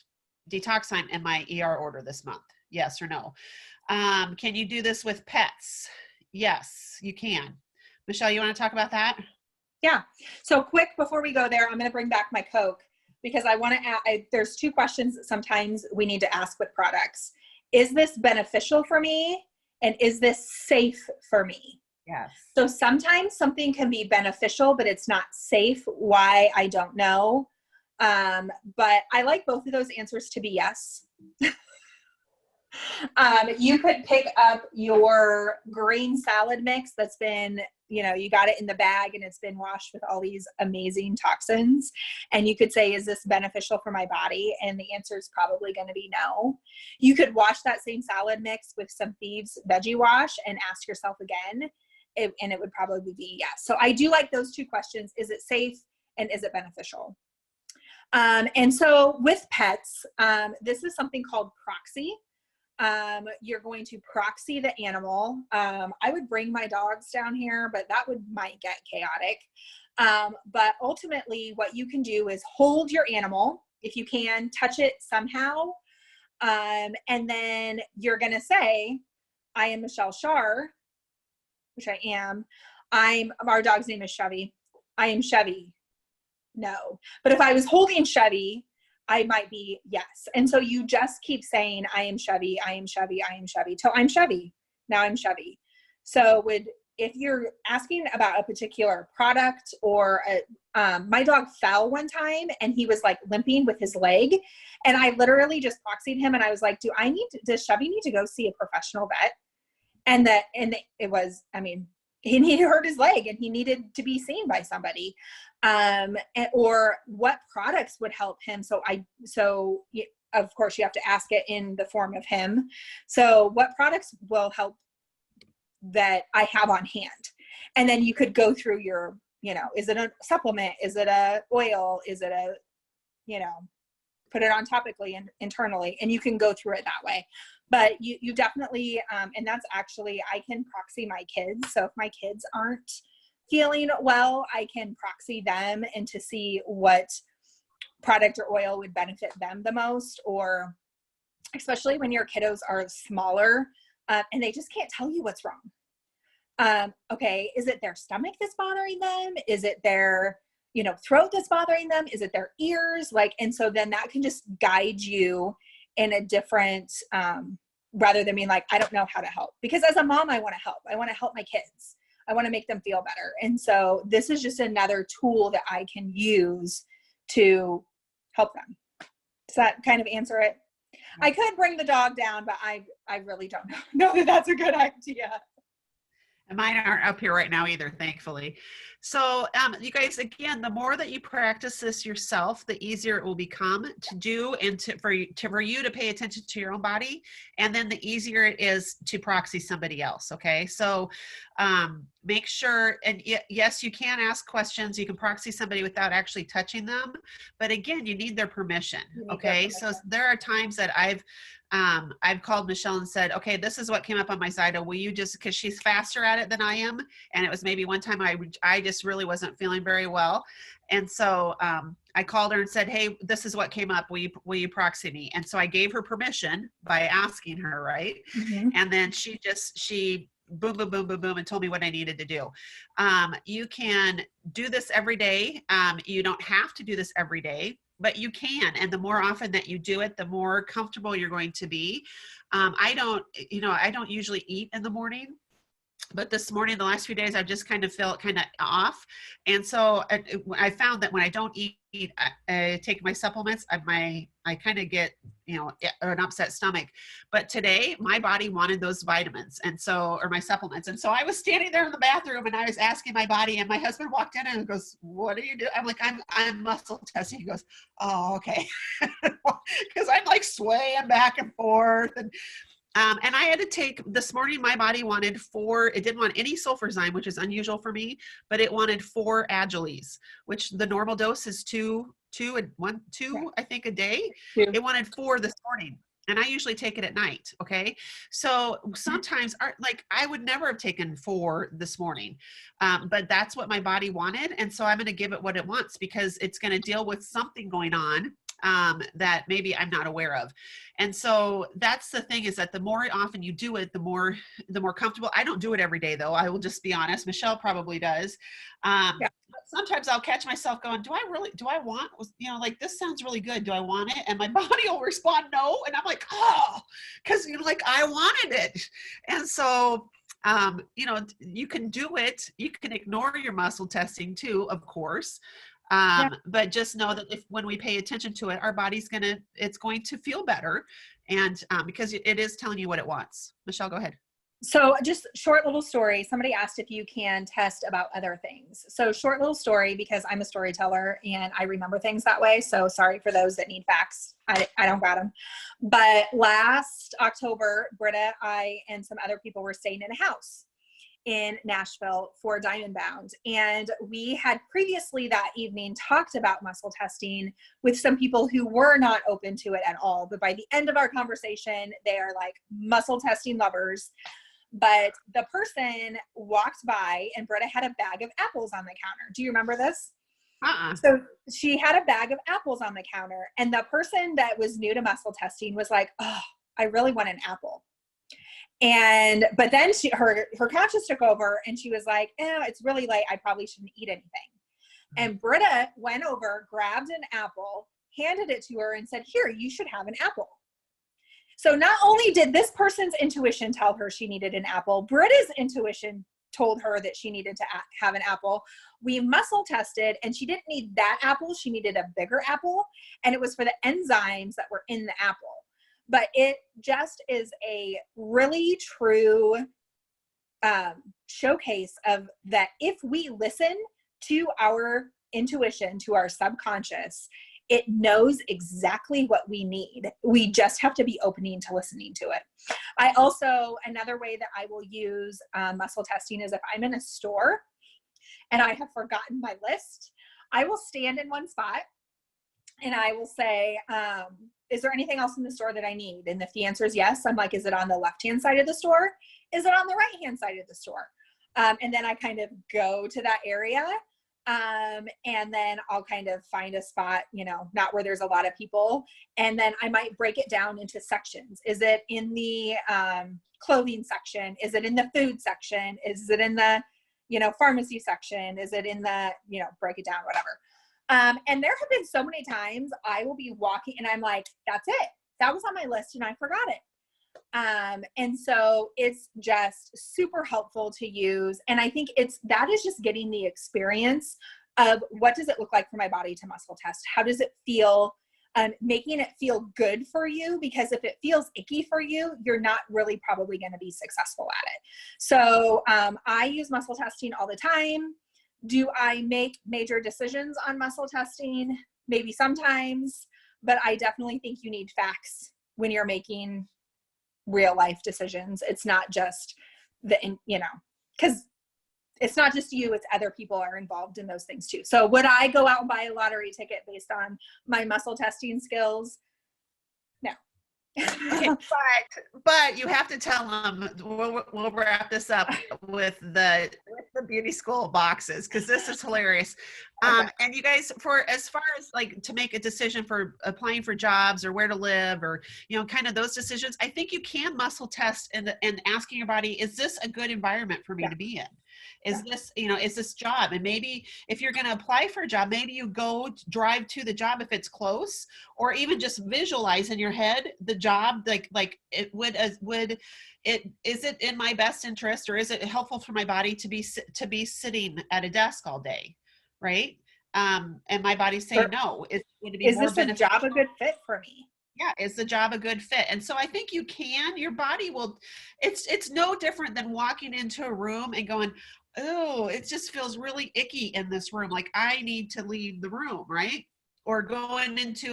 detoxine in my ER order this month? Yes or no? Can you do this with pets? Yes, you can. Michelle, you want to talk about that? Yeah. So quick, before we go there, I'm going to bring back my Coke because I want to add, there's 2 questions that sometimes we need to ask with products. Is this beneficial for me? And is this safe for me? Yes. So sometimes something can be beneficial, but it's not safe. Why? I don't know. But I like both of those answers to be yes. You could pick up your green salad mix that's been, you know, you got it in the bag and it's been washed with all these amazing toxins. And you could say, is this beneficial for my body? And the answer is probably going to be no. You could wash that same salad mix with some Thieves veggie wash and ask yourself again, and it would probably be yes. So I do like those 2 questions. Is it safe and is it beneficial? And so with pets, this is something called proxy. You're going to proxy the animal. I would bring my dogs down here, but that might get chaotic. But ultimately what you can do is hold your animal, if you can, touch it somehow. And then you're going to say, I am Michelle Sharr, which I am. Our dog's name is Chevy. I am Chevy. No. But if I was holding Chevy, I might be yes. And so you just keep saying, I am Chevy, I am Chevy, I am Chevy, till I'm Chevy. Now I'm Chevy. So if you're asking about a particular product or my dog fell one time and he was like limping with his leg, and I literally just proxied him and I was like, does Chevy need to go see a professional vet? And it was, I mean, he hurt his leg and he needed to be seen by somebody, or what products would help him. Of course you have to ask it in the form of him. So what products will help that I have on hand? And then you could go through your, is it a supplement? Is it a oil? Is it a, put it on topically and internally, and you can go through it that way. But you definitely, and that's actually, I can proxy my kids. So if my kids aren't feeling well, I can proxy them and to see what product or oil would benefit them the most, or especially when your kiddos are smaller, and they just can't tell you what's wrong. Okay, is it their stomach that's bothering them? Is it their, throat that's bothering them? Is it their ears? And so then that can just guide you in a different, rather than being like, I don't know how to help. Because as a mom, I want to help. I want to help my kids. I want to make them feel better. And so this is just another tool that I can use to help them. Does that kind of answer it? I could bring the dog down, but I really don't know that that's a good idea. And mine aren't up here right now either, thankfully. So you guys, again, the more that you practice this yourself, the easier it will become to do, and for you to pay attention to your own body. And then the easier it is to proxy somebody else. Okay. So make sure, and yes, you can ask questions. You can proxy somebody without actually touching them. But again, you need their permission. Okay. So there are times that I've called Michelle and said, okay, this is what came up on my Zyto. Will you just, because she's faster at it than I am. And it was maybe one time I just really wasn't feeling very well. And so I called her and said, hey, this is what came up. Will you proxy me? And so I gave her permission by asking her, right? Mm-hmm. And then she boom, boom, boom, boom, boom, and told me what I needed to do. You can do this every day. You don't have to do this every day, but you can. And the more often that you do it, the more comfortable you're going to be. I don't usually eat in the morning, but this morning, the last few days, I've just kind of felt kind of off. And so I found that when I don't eat, I take my supplements, I kind of get, an upset stomach. But today my body wanted those vitamins. And so, or my supplements. And so I was standing there in the bathroom and I was asking my body, and my husband walked in and goes, what are you doing? I'm like, I'm muscle testing. He goes, oh, okay. Cause I'm like swaying back and forth. And I had to take, this morning, my body wanted 4, it didn't want any sulfurzyme, which is unusual for me, but it wanted 4 Agiles, which the normal dose is 2, I think a day. Yeah. It wanted 4 this morning. And I usually take it at night. Okay. So sometimes I would never have taken 4 this morning. But that's what my body wanted. And so I'm going to give it what it wants, because it's going to deal with something going on that maybe I'm not aware of. And so that's the thing, is that the more often you do it, the more comfortable. I don't do it every day though. I will just be honest. Michelle probably does. Yeah. Sometimes I'll catch myself going, do I want, this sounds really good. Do I want it? And my body will respond no. And I'm like, oh, cause I wanted it. And so, you can do it. You can ignore your muscle testing too, of course. But just know that when we pay attention to it, our body's it's going to feel better. And because it is telling you what it wants. Michelle, go ahead. So just short little story. Somebody asked if you can test about other things. So short little story, because I'm a storyteller and I remember things that way. So sorry for those that need facts. I don't got them. But last October, Britta, I, and some other people were staying in a house in Nashville for Diamond Bound. And we had previously that evening talked about muscle testing with some people who were not open to it at all. But by the end of our conversation, they are like muscle testing lovers. But the person walked by and Britta had a bag of apples on the counter. Do you remember this? So she had a bag of apples on the counter, and the person that was new to muscle testing was like, oh, I really want an apple. But then her conscience took over and she was like, it's really late. I probably shouldn't eat anything. And Britta went over, grabbed an apple, handed it to her and said, here, you should have an apple. So not only did this person's intuition tell her she needed an apple, Britta's intuition told her that she needed to have an apple. We muscle tested and she didn't need that apple. She needed a bigger apple, and it was for the enzymes that were in the apple. But it just is a really true showcase of that if we listen to our intuition, to our subconscious, it knows exactly what we need. We just have to be opening to listening to it. I also, another way that I will use muscle testing is if I'm in a store and I have forgotten my list, I will stand in one spot and I will say, is there anything else in the store that I need? And if the answer is yes, I'm like, is it on the left-hand side of the store? Is it on the right-hand side of the store? And then I kind of go to that area. And then I'll kind of find a spot, you know, not where there's a lot of people. And then I might break it down into sections. Is it in the clothing section? Is it in the food section? Is it in the, you know, pharmacy section? Is it in the, you know, break it down, whatever. And there have been so many times I will be walking and I'm like, that's it. That was on my list and I forgot it. And so it's just super helpful to use. And I think that is just getting the experience of what does it look like for my body to muscle test? How does it feel? Making it feel good for you, because if it feels icky for you, you're not really probably going to be successful at it. So, I use muscle testing all the time. Do I make major decisions on muscle testing? Maybe sometimes, but I definitely think you need facts when you're making real life decisions. It's not just because it's not just you, it's other people are involved in those things too. So would I go out and buy a lottery ticket based on my muscle testing skills? No. Okay, but you have to tell them, we'll wrap this up with the beauty school boxes, because this is hilarious. Okay. And you guys, for as far as like to make a decision for applying for jobs or where to live, or, you know, kind of those decisions, I think you can muscle test and asking your body, is this a good environment for me to be in? Is this, you know, is this job? And maybe if you're going to apply for a job, maybe you go drive to the job if it's close, or even just visualize in your head the job, like it would it, is it in my best interest, or is it helpful for my body to be sitting at a desk all day, right? And my body's saying no. It's going to be more beneficial. Is this job a good fit for me? Yeah, is the job a good fit? And so I think you can, your body will, it's no different than walking into a room and going, oh, it just feels really icky in this room. Like I need to leave the room, right? Or going into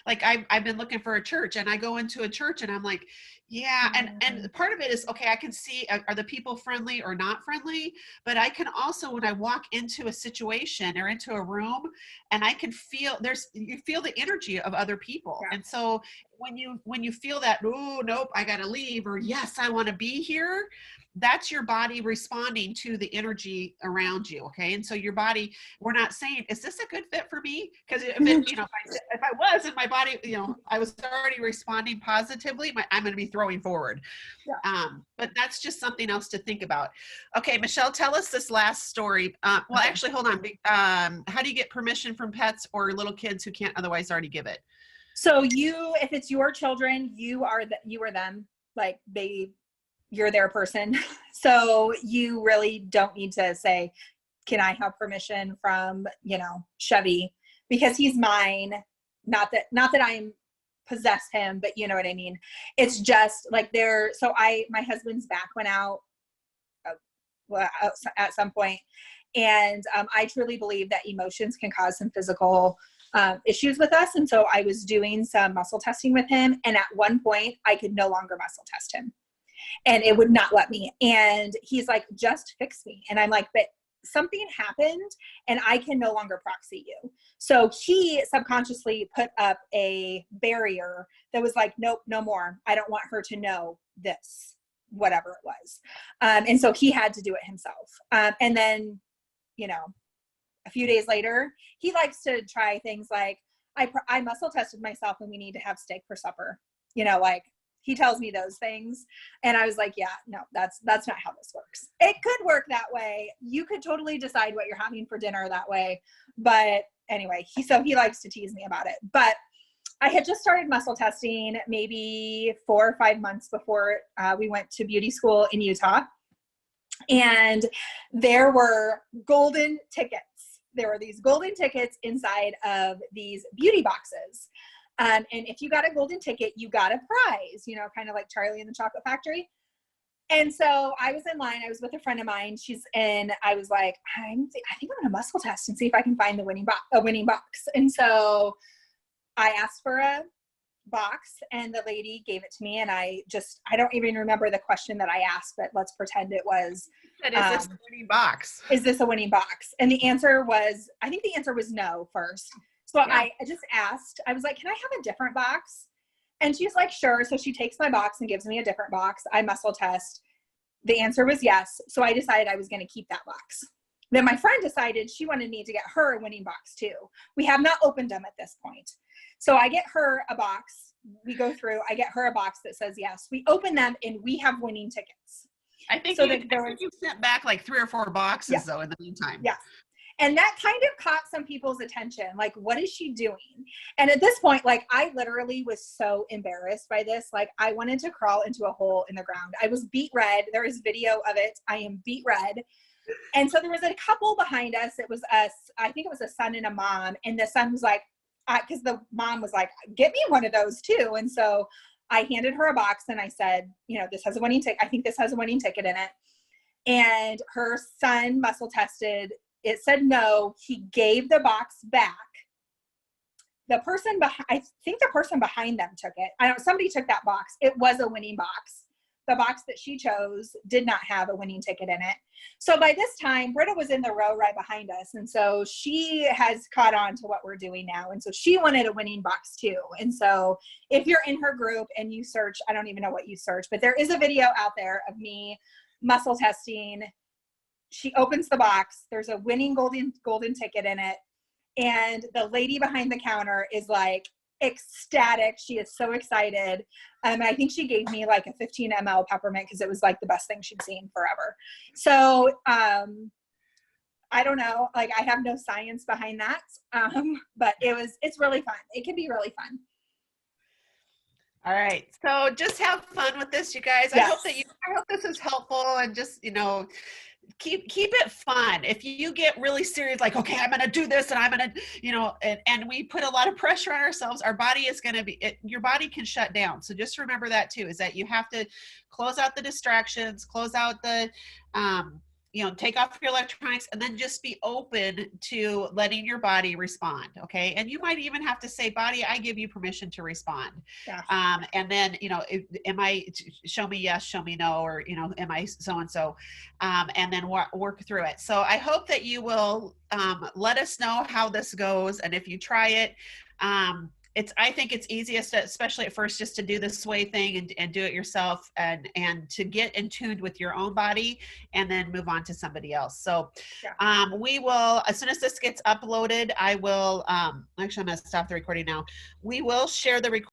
like I've been looking for a church, and I go into a church and I'm like, yeah. And part of it is, okay, I can see, are the people friendly or not friendly? But I can also, when I walk into a situation or into a room, and I can feel you feel the energy of other people. Yeah. And so when you feel that, oh, nope, I got to leave, or yes, I want to be here, that's your body responding to the energy around you. Okay. And so your body, we're not saying, is this a good fit for me? Because if I was in my body, you know, I was already responding positively, I'm going to be throwing forward. Yeah. But that's just something else to think about. Okay, Michelle, tell us this last story. Well, actually, hold on. How do you get permission from pets or little kids who can't otherwise already give it? So if it's your children, you are them, like you're their person. So you really don't need to say, can I have permission from, you know, Chevy, because he's mine. Not that I possess him, but you know what I mean? It's just like my husband's back went out at some point. And I truly believe that emotions can cause some physical issues with us. And so I was doing some muscle testing with him. And at one point I could no longer muscle test him, and it would not let me. And he's like, just fix me. And I'm like, but something happened and I can no longer proxy you. So he subconsciously put up a barrier that was like, nope, no more. I don't want her to know this, whatever it was. And so he had to do it himself. And then, you know, a few days later, he likes to try things like, I muscle tested myself and we need to have steak for supper. You know, like, he tells me those things. And I was like, yeah, no, that's not how this works. It could work that way. You could totally decide what you're having for dinner that way. But anyway, he likes to tease me about it. But I had just started muscle testing maybe 4 or 5 months before we went to beauty school in Utah. And there were golden tickets. There were these golden tickets inside of these beauty boxes. And if you got a golden ticket, you got a prize, you know, kind of like Charlie and the Chocolate Factory. And so I was in line. I was with a friend of mine. I was like, I think I'm going to muscle test and see if I can find a winning box. And so I asked for a box and the lady gave it to me. And I don't even remember the question that I asked, but let's pretend it was, Is this a winning box? Is this a winning box? And the answer was, I think the answer was no first. So yeah. I just asked, I was like, can I have a different box? And she's like, sure. So she takes my box and gives me a different box. I muscle test. The answer was yes. So I decided I was going to keep that box. Then my friend decided she wanted me to get her a winning box too. We have not opened them at this point. So I get her a box. We go through, I get her a box that says yes. We open them and we have winning tickets. I think you sent back like 3 or 4 boxes though in the meantime. Yeah. And that kind of caught some people's attention. Like, what is she doing? And at this point, like, I literally was so embarrassed by this. Like, I wanted to crawl into a hole in the ground. I was beet red. There is video of it. I am beet red. And so there was a couple behind us. It was us. I think it was a son and a mom. And the son was like, because the mom was like, get me one of those too. And so I handed her a box and I said, this has a winning ticket. I think this has a winning ticket in it. And her son muscle tested. It said no. He gave the box back. I think the person behind them took it. Somebody took that box. It was a winning box. The box that she chose did not have a winning ticket in it. So by this time, Britta was in the row right behind us. And so she has caught on to what we're doing now. And so she wanted a winning box too. And so if you're in her group and you search, I don't even know what you search, but there is a video out there of me muscle testing. She opens the box. There's a winning golden ticket in it. And the lady behind the counter is like ecstatic. She is so excited. I think she gave me like a 15 ml peppermint because it was like the best thing she'd seen forever. So I don't know. Like, I have no science behind that. But it's really fun. It can be really fun. All right. So just have fun with this, you guys. Yes. I hope this is helpful, and just, keep it fun. If you get really serious, like, okay, I'm going to do this and I'm going to, and we put a lot of pressure on ourselves, our body is going to your body can shut down. So just remember that too, is that you have to close out the distractions, close out the, take off your electronics, and then just be open to letting your body respond. Okay. And you might even have to say, body, I give you permission to respond. Yeah. And then, show me yes, show me no, or, am I so-and-so? And then work through it. So I hope that you will let us know how this goes. And if you try it, I think it's easiest, especially at first, just to do the sway thing and do it yourself, and to get in tune with your own body, and then move on to somebody else. So we will, as soon as this gets uploaded, I will, actually I'm going to stop the recording now. We will share the recording